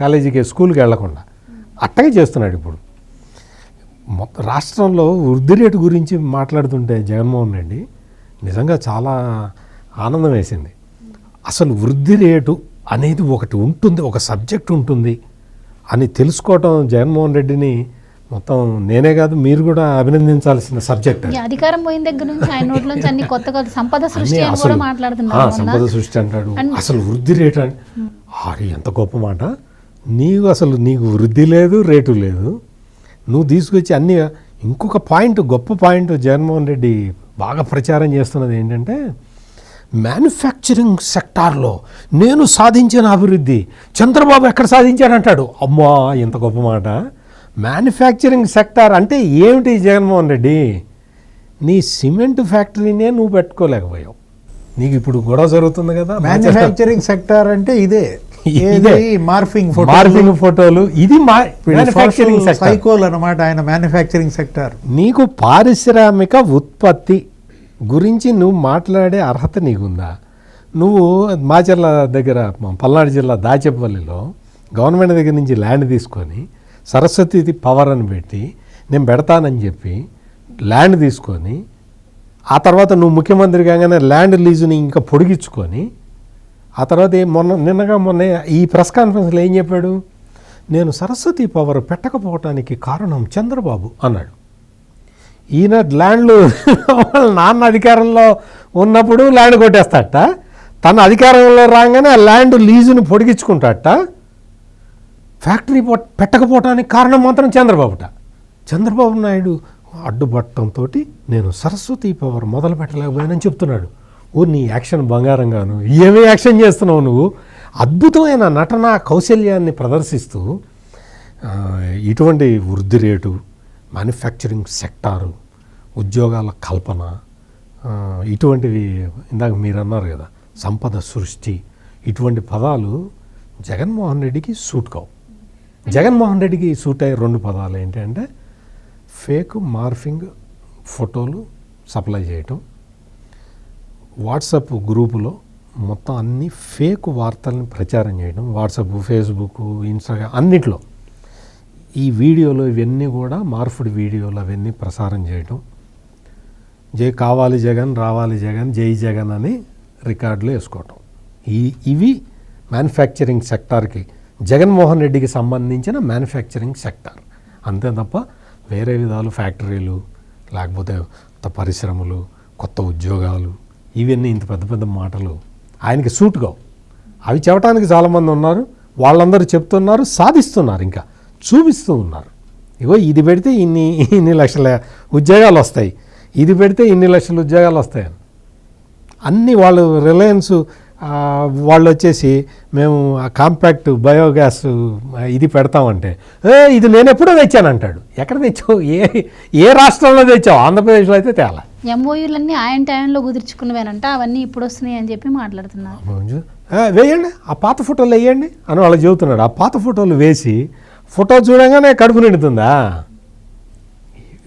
కాలేజీకి స్కూల్కి వెళ్లకుండా. అట్టగే చేస్తున్నాడు ఇప్పుడు. రాష్ట్రంలో వృద్ధి రేటు గురించి మాట్లాడుతుంటే జగన్మోహన్ రెడ్డి నిజంగా చాలా ఆనందం వేసింది. అసలు వృద్ధి రేటు అనేది ఒకటి ఉంటుంది, ఒక సబ్జెక్ట్ ఉంటుంది అని తెలుసుకోవటం జగన్మోహన్ రెడ్డిని మొత్తం నేనే కాదు మీరు కూడా అభినందించాల్సిన సబ్జెక్ట్. అధికారం పోయిన దగ్గర నుంచి ఆయన నోట్ల నుంచి అన్ని కొత్త కొత్త సంపద సృష్టి అని కూడా మాట్లాడుతున్నారు. సంపద సృష్టి అంటాడు. అసలు వృద్ధి రేటు అంటే ఎంత గొప్ప మాట. నీకు వృద్ధి లేదు, రేటు లేదు, నువ్వు తీసుకొచ్చి అన్ని. ఇంకొక పాయింట్, గొప్ప పాయింట్ జగన్మోహన్ రెడ్డి బాగా ప్రచారం చేస్తున్నది ఏంటంటే, మ్యానుఫ్యాక్చరింగ్ సెక్టార్లో నేను సాధించిన అభివృద్ధి చంద్రబాబు ఎక్కడ సాధించాడంటాడు. అమ్మా ఎంత గొప్ప మాట. మ్యానుఫ్యాక్చరింగ్ సెక్టార్ అంటే ఏమిటి జగన్మోహన్ రెడ్డి? నీ సిమెంట్ ఫ్యాక్టరీనే నువ్వు పెట్టుకోలేకపోయావు. నీకు ఇప్పుడు గొడవ జరుగుతుంది కదా. మ్యానుఫ్యాక్చరింగ్ సెక్టార్ అంటే ఇదే మార్ఫింగ్ ఫోటోలు, ఇది మ్యానుఫ్యాక్చరింగ్ సైకోల్ అన్నమాట. ఆయన మ్యానుఫ్యాక్చరింగ్ సెక్టార్. నీకు పారిశ్రామిక ఉత్పత్తి గురించి నువ్వు మాట్లాడే అర్హత నీకుందా? నువ్వు మాచర్ల దగ్గర పల్నాడు జిల్లా దాచేపల్లిలో గవర్నమెంట్ దగ్గర నుంచి ల్యాండ్ తీసుకొని సరస్వతి పవర్ అని పెట్టి నేను పెడతానని చెప్పి ల్యాండ్ తీసుకొని ఆ తర్వాత నువ్వు ముఖ్యమంత్రి కాగానే ల్యాండ్ లీజుని ఇంకా పొడిగించుకొని ఆ తర్వాత మొన్న ఈ ప్రెస్ కాన్ఫరెన్స్లో ఏం చెప్పాడు, నేను సరస్వతి పవర్ పెట్టకపోవటానికి కారణం చంద్రబాబు అన్నాడు. ఈయన ల్యాండ్లు నాన్న అధికారంలో ఉన్నప్పుడు ల్యాండ్ కొట్టేస్తాడట, తన అధికారంలో రాగానే ఆ ల్యాండ్ లీజుని పొడిగించుకుంటాడట. ఫ్యాక్టరీ పెట్టకపోవటానికి కారణం మాత్రం చంద్రబాబు నాయుడు అడ్డుపట్టడంతో నేను సరస్వతి పవర్ మొదలు పెట్టలేకపోయానని చెప్తున్నాడు. నీ యాక్షన్ బంగారంగాను, ఏమి యాక్షన్ చేస్తున్నావు నువ్వు? అద్భుతమైన నటన కౌశల్యాన్ని ప్రదర్శిస్తూ ఇటువంటి వృద్ధి రేటు, మ్యానుఫ్యాక్చరింగ్ సెక్టారు, ఉద్యోగాల కల్పన, ఇటువంటివి ఇందాక మీరు అన్నారు కదా, సంపద సృష్టి, ఇటువంటి పదాలు జగన్మోహన్ రెడ్డికి సూట్ కావు. జగన్మోహన్ రెడ్డికి సూట్ అయ్యే 2 పదాలు ఏంటంటే ఫేక్ మార్ఫింగ్ ఫోటోలు సప్లై చేయటం, వాట్సాప్ గ్రూపులో మొత్తం అన్ని ఫేక్ వార్తలను ప్రచారం చేయడం, వాట్సాప్, ఫేస్బుక్, ఇన్స్టాగ్రామ్ అన్నిట్లో ఈ వీడియోలు ఇవన్నీ కూడా మార్ఫుడ్ వీడియోలు అవన్నీ ప్రసారం చేయడం, కావాలి జగన్, రావాలి జగన్, జై జగన్ అని రికార్డులు వేసుకోవటం. ఇవి మ్యానుఫ్యాక్చరింగ్ సెక్టార్కి, జగన్మోహన్ రెడ్డికి సంబంధించిన మ్యానుఫ్యాక్చరింగ్ సెక్టార్. అంతే తప్ప వేరే విధాలు ఫ్యాక్టరీలు, లేకపోతే కొత్త పరిశ్రమలు, కొత్త ఉద్యోగాలు, ఇవన్నీ ఇంత పెద్ద పెద్ద మాటలు ఆయనకి సూట్ కావు. అవి చెప్పడానికి చాలామంది ఉన్నారు, వాళ్ళందరూ చెప్తున్నారు, సాధిస్తున్నారు, ఇంకా చూపిస్తూ ఉన్నారు. ఇగో ఇది పెడితే ఇన్ని లక్షల ఉద్యోగాలు వస్తాయి, ఇది పెడితే ఇన్ని లక్షల ఉద్యోగాలు వస్తాయని. అన్నీ వాళ్ళు రిలయన్స్ వాళ్ళు వచ్చేసి మేము కాంపాక్ట్ బయోగ్యాస్ ఇది పెడతామంటే, ఇది నేను ఎప్పుడో తెచ్చానంటాడు. ఎక్కడ తెచ్చావు? ఏ రాష్ట్రంలో తెచ్చావు? ఆంధ్రప్రదేశ్లో అయితే తేలా. ఎంఓయూలన్నీ ఆయన టైంలో కుదుర్చుకున్నవేనంట, అవన్నీ ఇప్పుడు వస్తున్నాయి అని చెప్పి మాట్లాడుతున్నారు. వేయండి, ఆ పాత ఫోటోలు వేయండి అని వాళ్ళు చెబుతున్నాడు. ఆ పాత ఫోటోలు వేసి ఫోటో చూడంగానే కడుపు నిండుతుందా?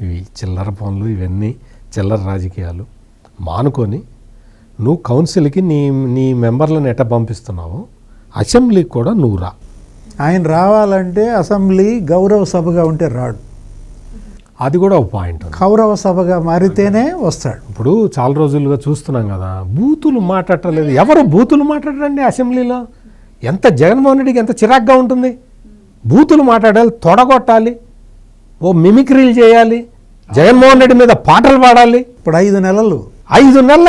ఇవి చిల్లర పనులు, ఇవన్నీ చిల్లర రాజకీయాలు మానుకొని నువ్వు కౌన్సిల్కి నీ మెంబర్లను ఎట్ట పంపిస్తున్నావు, అసెంబ్లీకి కూడా నువ్వు రా. ఆయన రావాలంటే అసెంబ్లీ గౌరవ సభగా ఉంటే రాడు. అది కూడా ఒక పాయింట్. గౌరవ సభగా మారితేనే వస్తాడు. ఇప్పుడు చాలా రోజులుగా చూస్తున్నాం కదా, బూతులు మాట్లాడలేదు. ఎవరు బూతులు మాట్లాడరండి అసెంబ్లీలో? ఎంత జగన్మోహన్ రెడ్డికి ఎంత చిరాగ్గా ఉంటుంది. బూతులు మాట్లాడాలి, తొడగొట్టాలి, ఓ మిమిక్రీలు చేయాలి, జగన్మోహన్ రెడ్డి మీద పాటలు పాడాలి. ఇప్పుడు 5 నెలలు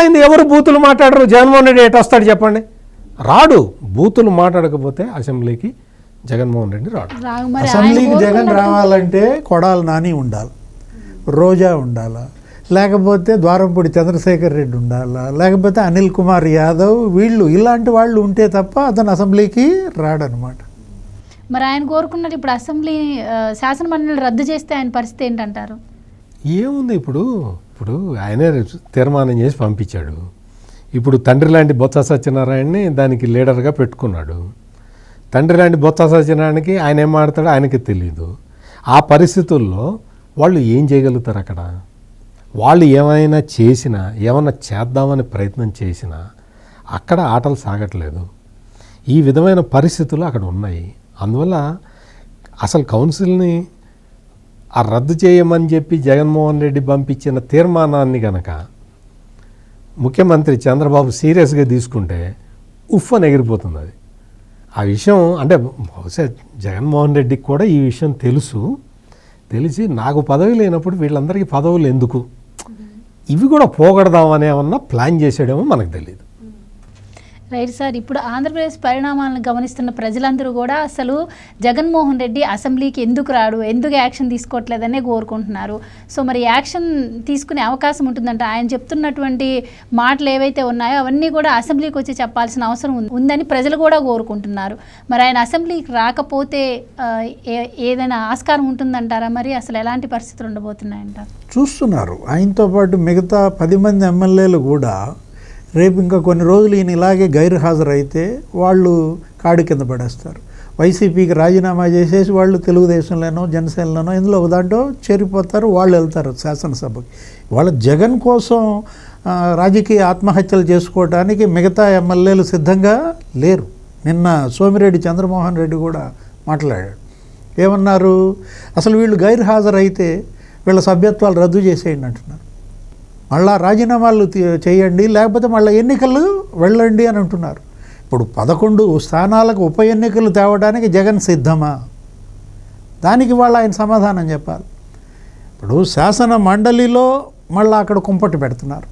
అయింది, ఎవరు బూతులు మాట్లాడరు. జగన్మోహన్ రెడ్డి ఎటు వస్తాడు చెప్పండి? రాడు. బూతులు మాట్లాడకపోతే అసెంబ్లీకి జగన్మోహన్ రెడ్డి రాడు. అసెంబ్లీకి జగన్ రావాలంటే కొడాలి నాని ఉండాలి, రోజా ఉండాలా, లేకపోతే ద్వారంపూడి చంద్రశేఖర్ రెడ్డి ఉండాలా, లేకపోతే అనిల్ కుమార్ యాదవ్, వీళ్ళు ఇలాంటి వాళ్ళు ఉంటే తప్ప అతను అసెంబ్లీకి రాడనమాట. మరి ఆయన కోరుకున్నట్టు ఇప్పుడు అసెంబ్లీ శాసనమండలి రద్దు చేస్తే ఆయన పరిస్థితి ఏంటంటారు? ఏముంది, ఇప్పుడు ఆయనే తీర్మానం చేసి పంపించాడు. ఇప్పుడు తండ్రి లాంటి బొత్స సత్యనారాయణని దానికి లీడర్గా పెట్టుకున్నాడు. తండ్రి లాంటి బొత్స సత్యనారాయణకి ఆయన ఏం మాడతాడో ఆయనకి తెలియదు. ఆ పరిస్థితుల్లో వాళ్ళు ఏం చేయగలుగుతారు? అక్కడ వాళ్ళు ఏమైనా చేసినా, ఏమైనా చేద్దామని ప్రయత్నం చేసినా అక్కడ ఆటలు సాగట్లేదు. ఈ విధమైన పరిస్థితులు అక్కడ ఉన్నాయి. అందువల్ల అసలు కౌన్సిల్ని ఆ రద్దు చేయమని చెప్పి జగన్మోహన్ రెడ్డి పంపించిన తీర్మానాన్ని కనుక ముఖ్యమంత్రి చంద్రబాబు సీరియస్గా తీసుకుంటే ఉఫ్ఫని ఎగిరిపోతుంది అది. ఆ విషయం అంటే బహుశా జగన్మోహన్ రెడ్డికి కూడా ఈ విషయం తెలిసి నాకు పదవి లేనప్పుడు వీళ్ళందరికీ పదవులు ఎందుకు, ఇవి కూడా పోగొడదామని ఏమన్నా ప్లాన్ చేసాడేమో మనకు తెలియదు. రైట్ సార్, ఇప్పుడు ఆంధ్రప్రదేశ్ పరిణామాలను గమనిస్తున్న ప్రజలందరూ కూడా అసలు జగన్మోహన్ రెడ్డి అసెంబ్లీకి ఎందుకు రాడు, ఎందుకు యాక్షన్ తీసుకోవట్లేదనే కోరుకుంటున్నారు. సో మరి యాక్షన్ తీసుకునే అవకాశం ఉంటుందంట. ఆయన చెప్తున్నటువంటి మాటలు ఏవైతే ఉన్నాయో అవన్నీ కూడా అసెంబ్లీకి వచ్చి చెప్పాల్సిన అవసరం ఉందని ప్రజలు కూడా కోరుకుంటున్నారు. మరి ఆయన అసెంబ్లీకి రాకపోతే ఏదైనా ఆస్కారం ఉంటుందంటారా? మరి అసలు ఎలాంటి పరిస్థితులు ఉండబోతున్నాయంటారు? చూస్తున్నారు. ఆయనతో పాటు మిగతా 10 మంది ఎమ్మెల్యేలు కూడా రేపు ఇంకా కొన్ని రోజులు ఈయన ఇలాగే గైర్హాజరైతే వాళ్ళు కాడి కింద పడేస్తారు. వైసీపీకి రాజీనామా చేసేసి వాళ్ళు తెలుగుదేశంలోనో జనసేనలోనో ఇందులో ఒక దాంట్లో చేరిపోతారు, వాళ్ళు వెళ్తారు శాసనసభకి. వాళ్ళ జగన్ కోసం రాజకీయ ఆత్మహత్యలు చేసుకోవడానికి మిగతా ఎమ్మెల్యేలు సిద్ధంగా లేరు. నిన్న సోమిరెడ్డి చంద్రమోహన్ రెడ్డి కూడా మాట్లాడాడు. ఏమన్నారు? అసలు వీళ్ళు గైర్హాజరైతే వీళ్ళ సభ్యత్వాలు రద్దు చేసేయండి అంటున్నారు. మళ్ళా రాజీనామాలు చేయండి, లేకపోతే మళ్ళీ ఎన్నికలు వెళ్ళండి అని అంటున్నారు. ఇప్పుడు 11 స్థానాలకు ఉప ఎన్నికలు తేవడానికి జగన్ సిద్ధమా? దానికి వాళ్ళు ఆయన సమాధానం చెప్పాలి. ఇప్పుడు శాసన మండలిలో మళ్ళీ అక్కడ కుంపటి పెడుతున్నారు.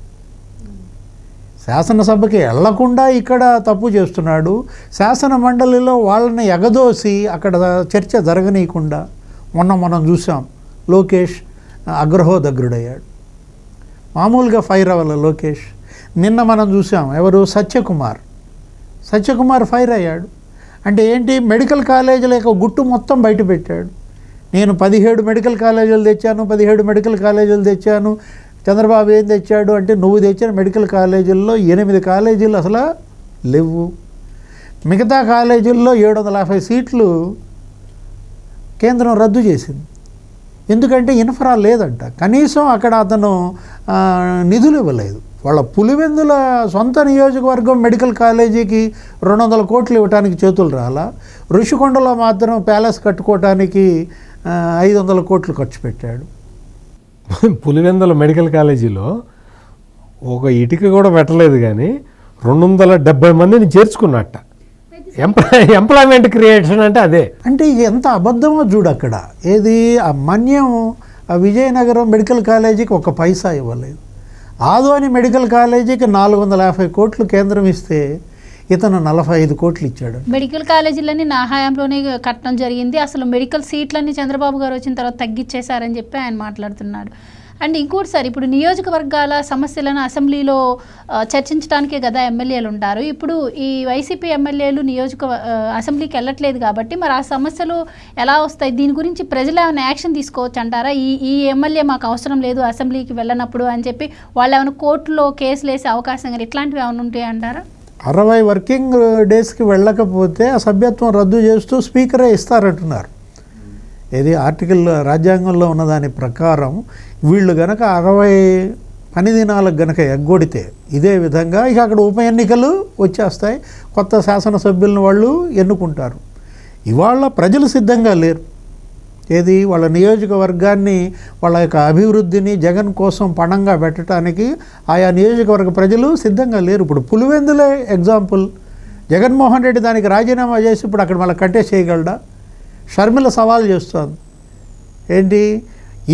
శాసనసభకి వెళ్లకుండా ఇక్కడ తప్పు చేస్తున్నాడు. శాసన మండలిలో వాళ్ళని ఎగదోసి అక్కడ చర్చ జరగనీయకుండా మనం చూసాం, లోకేష్ అగ్రహోదగ్రుడయ్యాడు. మామూలుగా ఫైర్ అవ్వాలి లోకేష్. నిన్న మనం చూసాం, ఎవరు, సత్యకుమార్ ఫైర్ అయ్యాడు. అంటే ఏంటి, మెడికల్ కాలేజీల యొక్క గుట్టు మొత్తం బయట పెట్టాడు. నేను 17 మెడికల్ కాలేజీలు తెచ్చాను, చంద్రబాబు ఏం తెచ్చాడు అంటే, నువ్వు తెచ్చిన మెడికల్ కాలేజీల్లో 8 కాలేజీలు అసలు లేవు. మిగతా కాలేజీల్లో 750 సీట్లు కేంద్రం రద్దు చేసింది. ఎందుకంటే ఇన్ఫ్రా లేదంట. కనీసం అక్కడ అతను నిధులు ఇవ్వలేదు. వాళ్ళ పులివెందుల సొంత నియోజకవర్గం మెడికల్ కాలేజీకి 200 కోట్లు ఇవ్వడానికి చేతులు రాలా. ఋషికొండలో మాత్రం ప్యాలెస్ కట్టుకోవటానికి 500 కోట్లు ఖర్చు పెట్టాడు. పులివెందుల మెడికల్ కాలేజీలో ఒక ఇటుక కూడా పెట్టలేదు, కానీ 270 మందిని చేర్చుకున్నట్ట. ఎంప్లాయ్మెంట్ క్రియేషన్ అంటే అదే. అంటే ఇక ఎంత అబద్ధమో చూడు. అక్కడ ఏది, ఆ మన్యం, ఆ విజయనగరం మెడికల్ కాలేజీకి 1 పైసా ఇవ్వలేదు. ఆదోని మెడికల్ కాలేజీకి 450 కోట్లు కేంద్రం ఇస్తే ఇతను 45 కోట్లు ఇచ్చాడు. మెడికల్ కాలేజీలన్నీ నా హయాంలోనే కట్టడం జరిగింది, అసలు మెడికల్ సీట్లన్నీ చంద్రబాబు గారు వచ్చిన తర్వాత తగ్గించేశారని చెప్పి ఆయన మాట్లాడుతున్నాడు. అండ్ ఇంకోటి సార్, ఇప్పుడు నియోజకవర్గాల సమస్యలను అసెంబ్లీలో చర్చించడానికే కదా ఎమ్మెల్యేలు ఉంటారు. ఇప్పుడు ఈ వైసీపీ ఎమ్మెల్యేలు అసెంబ్లీకి వెళ్ళట్లేదు కాబట్టి మరి ఆ సమస్యలు ఎలా వస్తాయి? దీని గురించి ప్రజలు ఏమైనా యాక్షన్ తీసుకోవచ్చు అంటారా? ఈ ఎమ్మెల్యే మాకు అవసరం లేదు అసెంబ్లీకి వెళ్ళనప్పుడు అని చెప్పి వాళ్ళు ఏమైనా కోర్టులో కేసులు వేసే అవకాశం కానీ ఇట్లాంటివి ఏమైనా ఉంటాయి అంటారా? 60 వర్కింగ్ డేస్కి వెళ్ళకపోతే ఆ సభ్యత్వం రద్దు చేస్తూ స్పీకరే ఇస్తారంటున్నారు. ఇది ఆర్టికల్ రాజ్యాంగంలో ఉన్న దాని ప్రకారం వీళ్ళు గనక 60 పని దినాలకు గనక ఎగ్గొడితే ఇదే విధంగా ఇక అక్కడ ఉప ఎన్నికలు వచ్చేస్తాయి, కొత్త శాసనసభ్యులను వాళ్ళు ఎన్నుకుంటారు. ఇవాళ ప్రజలు సిద్ధంగా లేరు. ఏది, వాళ్ళ నియోజకవర్గాన్ని, వాళ్ళ యొక్క అభివృద్ధిని జగన్ కోసం పణంగా పెట్టడానికి ఆయా నియోజకవర్గ ప్రజలు సిద్ధంగా లేరు. ఇప్పుడు పులివెందులే ఎగ్జాంపుల్. జగన్మోహన్ రెడ్డి దానికి రాజీనామా చేసి ఇప్పుడు అక్కడ మళ్ళీ కంటెస్ట్ చేయగలడా? షర్మిల సవాల్ చేస్తోంది, ఏంటి,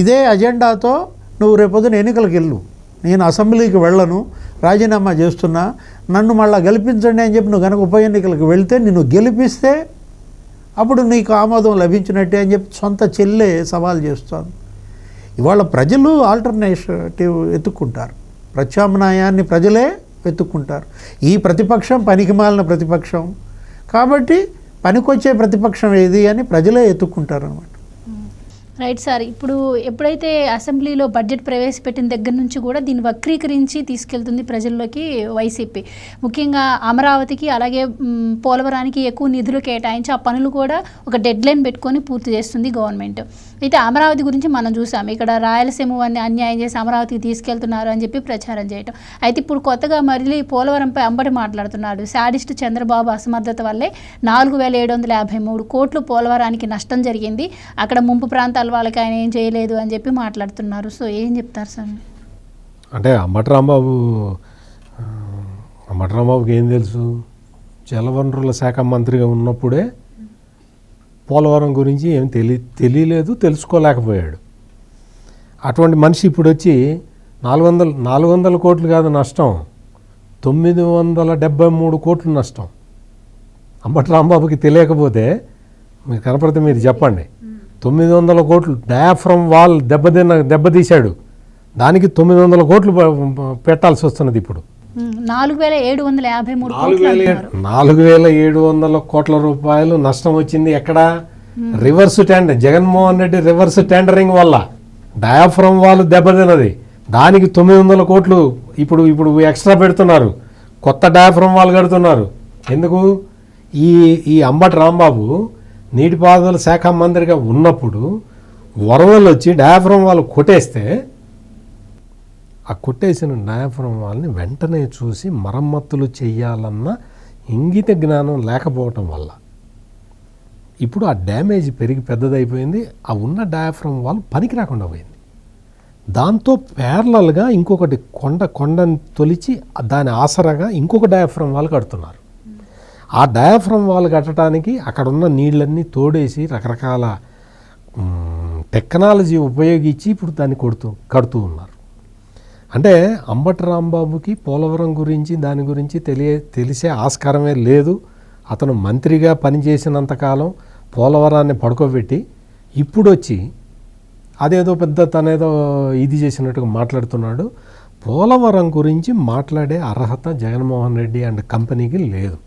ఇదే అజెండాతో నువ్వు రేపొద్దున ఎన్నికలకు వెళ్ళు, నేను అసెంబ్లీకి వెళ్ళను, రాజీనామా చేస్తున్నా, నన్ను మళ్ళీ గెలిపించండి అని చెప్పి నువ్వు కనుక ఉప ఎన్నికలకు వెళ్తే, నిన్ను గెలిపిస్తే అప్పుడు నీకు ఆమోదం లభించినట్టే అని చెప్పి సొంత చెల్లె సవాల్ చేస్తోంది. ఇవాళ ప్రజలు ఆల్టర్నేటివ్ వెతుక్కుంటారు, ప్రత్యామ్నాయాన్ని ప్రజలే వెతుక్కుంటారు. ఈ ప్రతిపక్షం పనికిమాలిన ప్రతిపక్షం కాబట్టి పనికొచ్చే ప్రతిపక్షం ఏది అని ప్రజలే ఎత్తుక్కుంటారు అన్నమాట. రైట్ సార్, ఇప్పుడు ఎప్పుడైతే అసెంబ్లీలో బడ్జెట్ ప్రవేశపెట్టిన దగ్గర నుంచి కూడా దీన్ని వక్రీకరించి తీసుకెళ్తుంది ప్రజల్లోకి వైసీపీ. ముఖ్యంగా అమరావతికి అలాగే పోలవరానికి ఎక్కువ నిధులు కేటాయించి ఆ పనులు కూడా ఒక డెడ్ లైన్ పెట్టుకొని పూర్తి చేస్తుంది గవర్నమెంట్. అయితే అమరావతి గురించి మనం చూసాం, ఇక్కడ రాయలసీమ వారిని అన్యాయం చేసి అమరావతికి తీసుకెళ్తున్నారు అని చెప్పి ప్రచారం చేయటం. అయితే ఇప్పుడు కొత్తగా మళ్ళీ పోలవరంపై అంబటి మాట్లాడుతున్నాడు. శాడిస్ట్ చంద్రబాబు అసమర్థత వల్లే 4753 కోట్లు పోలవరానికి నష్టం జరిగింది, అక్కడ ముంపు ప్రాంతాల వాళ్ళకి ఆయన ఏం చేయలేదు అని చెప్పి మాట్లాడుతున్నారు. సో ఏం చెప్తారు సార్? అంటే అంబటి రాంబాబుకి ఏం తెలుసు? జలవనరుల శాఖ మంత్రిగా ఉన్నప్పుడే పోలవరం గురించి ఏం తెలియలేదు, తెలుసుకోలేకపోయాడు. అటువంటి మనిషి ఇప్పుడు వచ్చి 400 కోట్లు కాదు నష్టం, 973 కోట్లు నష్టం. అంబటి రాంబాబుకి తెలియకపోతే మీరు కనపడితే మీరు చెప్పండి. 900 కోట్లు డయాఫ్రమ్ వాల్ దెబ్బతీశాడు, దానికి 900 కోట్లు పెట్టాల్సి వస్తున్నది. ఇప్పుడు 4700 కోట్ల రూపాయలు నష్టం వచ్చింది. ఎక్కడ? Reverse tender, Jaganmohan Reddy reverse tendering వల్ల డయాఫ్రమ్ వాల్ దెబ్బతిన్నది, దానికి 900 కోట్లు ఇప్పుడు ఎక్స్ట్రా పెడుతున్నారు, కొత్త డయాఫ్రమ్ వాల్ కడుతున్నారు. ఎందుకు? ఈ అంబటి రాంబాబు నీటిపారుదల శాఖ మంత్రిగా ఉన్నప్పుడు వరదలు వచ్చి డయాఫ్రమ్ వాల్ కొట్టేస్తే ఆ కొట్టేసిన డయాఫ్రమ్ వాల్ని వెంటనే చూసి మరమ్మతులు చేయాలన్న ఇంగిత జ్ఞానం లేకపోవటం వల్ల ఇప్పుడు ఆ డ్యామేజ్ పెరిగి పెద్దదైపోయింది. ఆ ఉన్న డయాఫ్రమ్ వాల్ పనికి రాకుండా పోయింది. దాంతో ప్యారలల్గా ఇంకొకటి కొండని తొలిచి దాని ఆసరాగా ఇంకొక డయాఫ్రమ్ వాల్ కడుతున్నారు. ఆ డయాఫ్రమ్ వాల్ కట్టడానికి అక్కడ ఉన్న నీళ్ళన్నీ తోడేసి రకరకాల టెక్నాలజీ ఉపయోగించి ఇప్పుడు దాన్ని కడుతూ ఉన్నారు. అంటే అంబటి రాంబాబుకి పోలవరం గురించి దాని గురించి తెలిసే ఆస్కారమే లేదు. అతను మంత్రిగా పనిచేసినంతకాలం పోలవరాన్ని పడుకోబెట్టి ఇప్పుడు వచ్చి అదేదో పెద్ద తనేదో ఇది చేసినట్టుగా మాట్లాడుతున్నాడు. పోలవరం గురించి మాట్లాడే అర్హత జగన్మోహన్ రెడ్డి అండ్ కంపెనీకి లేదు.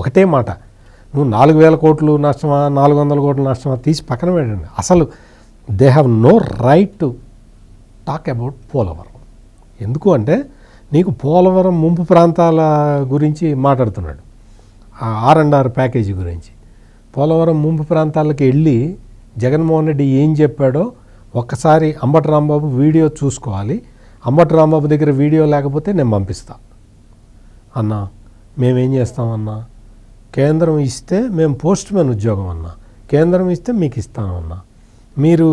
ఒకటే మాట, నువ్వు 4,000 కోట్లు నష్టమా 400 కోట్ల నష్టమా తీసి పక్కన పెట్టండి. అసలు they have no right to talk about Polavaram. ఎందుకు అంటే నీకు పోలవరం ముంపు ప్రాంతాల గురించి మాట్లాడుతున్నాడు, R&R ప్యాకేజీ గురించి. పోలవరం ముంపు ప్రాంతాలకు వెళ్ళి జగన్మోహన్ రెడ్డి ఏం చెప్పాడో ఒక్కసారి అంబటి రాంబాబు వీడియో చూసుకోవాలి. అంబటి రాంబాబు దగ్గర వీడియో లేకపోతే నేను పంపిస్తా. అన్నా మేమేం చేస్తామన్నా, కేంద్రం ఇస్తే మేము పోస్ట్ మ్యాన్ ఉద్యోగం అన్నా, కేంద్రం ఇస్తే మీకు ఇస్తామన్నా, మీరు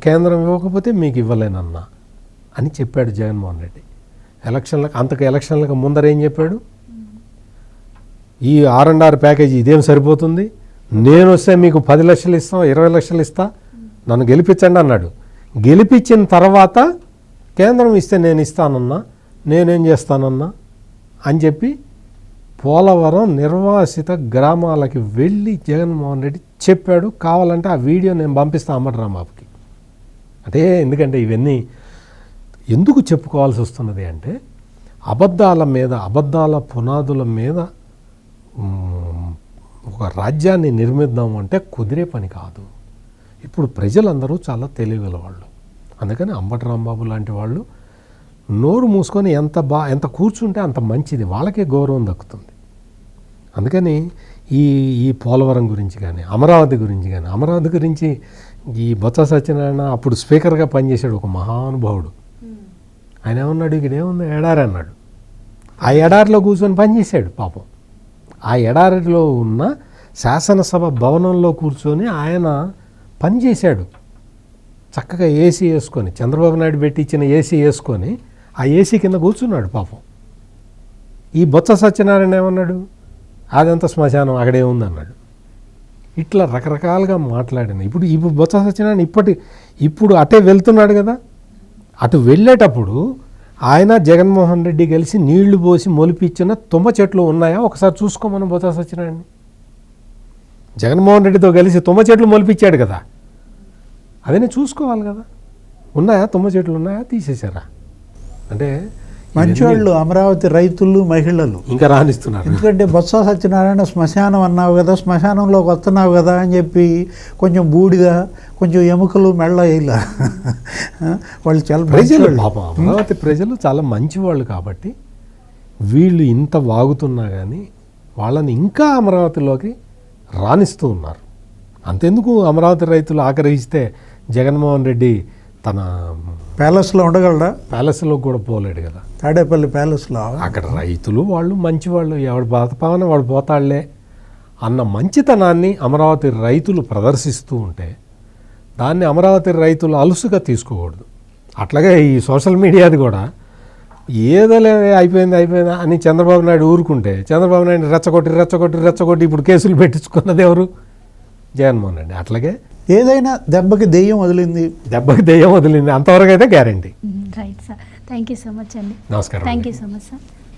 కేంద్రం ఇవ్వకపోతే మీకు ఇవ్వలేనన్నా అని చెప్పాడు జగన్మోహన్ రెడ్డి. ఎలక్షన్లకు ముందర ఏం చెప్పాడు, ఈ R&R ప్యాకేజీ ఇదేం సరిపోతుంది, నేను వస్తే మీకు 10 లక్షలు ఇస్తాం 20 లక్షలు ఇస్తా, నన్ను గెలిపించండి అన్నాడు. గెలిపించిన తర్వాత కేంద్రం ఇస్తే నేను ఇస్తానన్నా, నేనేం చేస్తానన్నా అని చెప్పి పోలవరం నిర్వాసిత గ్రామాలకి వెళ్ళి జగన్మోహన్ రెడ్డి చెప్పాడు. కావాలంటే ఆ వీడియో నేను పంపిస్తాను అంబటి రాంబాబుకి. అంటే ఎందుకంటే ఇవన్నీ ఎందుకు చెప్పుకోవాల్సి వస్తున్నది అంటే అబద్ధాల పునాదుల మీద ఒక రాజ్యాన్ని నిర్మిద్దాం అంటే కుదిరే పని కాదు. ఇప్పుడు ప్రజలందరూ చాలా తెలివిగల వాళ్ళు. అందుకని అంబటి రాంబాబు లాంటి వాళ్ళు నోరు మూసుకొని ఎంత కూర్చుంటే అంత మంచిది, వాళ్ళకే గౌరవం దక్కుతుంది. అందుకని ఈ పోలవరం గురించి కానీ అమరావతి గురించి ఈ బొత్స సత్యనారాయణ అప్పుడు స్పీకర్గా పనిచేశాడు ఒక మహానుభావుడు. ఆయన ఏమన్నాడు, ఇక్కడేముంది ఎడారి అన్నాడు. ఆ ఎడారిలో కూర్చొని పనిచేశాడు పాపం. ఆ ఎడారిలో ఉన్న శాసనసభ భవనంలో కూర్చొని ఆయన పనిచేశాడు చక్కగా. ఏసీ వేసుకొని, చంద్రబాబు నాయుడు పెట్టి ఇచ్చిన ఏసీ వేసుకొని ఆ ఏసీ కింద కూర్చున్నాడు పాపం. ఈ బొత్స సత్యనారాయణ ఏమన్నాడు, అదంతా శ్మశానం అక్కడే ఉంది అన్నాడు. ఇట్లా రకరకాలుగా మాట్లాడిన ఇప్పుడు బొత్స సత్యనారాయణ ఇప్పుడు అటే వెళ్తున్నాడు కదా. అటు వెళ్ళేటప్పుడు ఆయన జగన్మోహన్ రెడ్డి కలిసి నీళ్లు పోసి మొలిపించిన తుమ్మ చెట్లు ఉన్నాయా ఒకసారి చూసుకోమని బొత్స సత్యనారాయణ. జగన్మోహన్ రెడ్డితో కలిసి తుమ్మ చెట్లు మొలిపించాడు కదా, అవన్నీ చూసుకోవాలి కదా. ఉన్నాయా తుమ్మ చెట్లు ఉన్నాయా, తీసేశారా? అంటే మంచివాళ్ళు అమరావతి రైతులు మహిళలు ఇంకా రాణిస్తున్నారు. ఎందుకంటే బొత్స సత్యనారాయణ శ్మశానం అన్నావు కదా, శ్మశానంలోకి వస్తున్నావు కదా అని చెప్పి కొంచెం బూడిద కొంచెం ఎముకలు మెళ్ళ ఇలా వాళ్ళు చాలా ప్రజలు పాపం అమరావతి ప్రజలు చాలా మంచివాళ్ళు కాబట్టి వీళ్ళు ఇంత వాగుతున్నా కానీ వాళ్ళని ఇంకా అమరావతిలోకి రాణిస్తూ ఉన్నారు. అంతెందుకు అమరావతి రైతులు ఆగ్రహిస్తే జగన్మోహన్ రెడ్డి తన ప్యాలెస్లో ఉండగలడా? ప్యాలెస్లో కూడా పోలేడు కదా. తాడేపల్లి ప్యాలెస్లో అక్కడ రైతులు వాళ్ళు మంచివాళ్ళు, ఎవడు బాధపావన వాడు పోతాళ్లే అన్న మంచితనాన్ని అమరావతి రైతులు ప్రదర్శిస్తూ ఉంటే దాన్ని అమరావతి రైతులు అలుసుగా తీసుకోకూడదు. అట్లాగే ఈ సోషల్ మీడియాది కూడా ఏదోలే అయిపోయింది అని చంద్రబాబు నాయుడు ఊరుకుంటే చంద్రబాబు నాయుడు రెచ్చగొట్టి ఇప్పుడు కేసులు పెట్టించుకున్నది ఎవరు? జగన్మోహన్ రెడ్డి. అట్లాగే ఏదైనా దెబ్బకి దెయ్యం వదిలింది అంతవరకు అయితే guarantee. Right sir, thank you so much అండి. నమస్కారం. Thank you so much sir.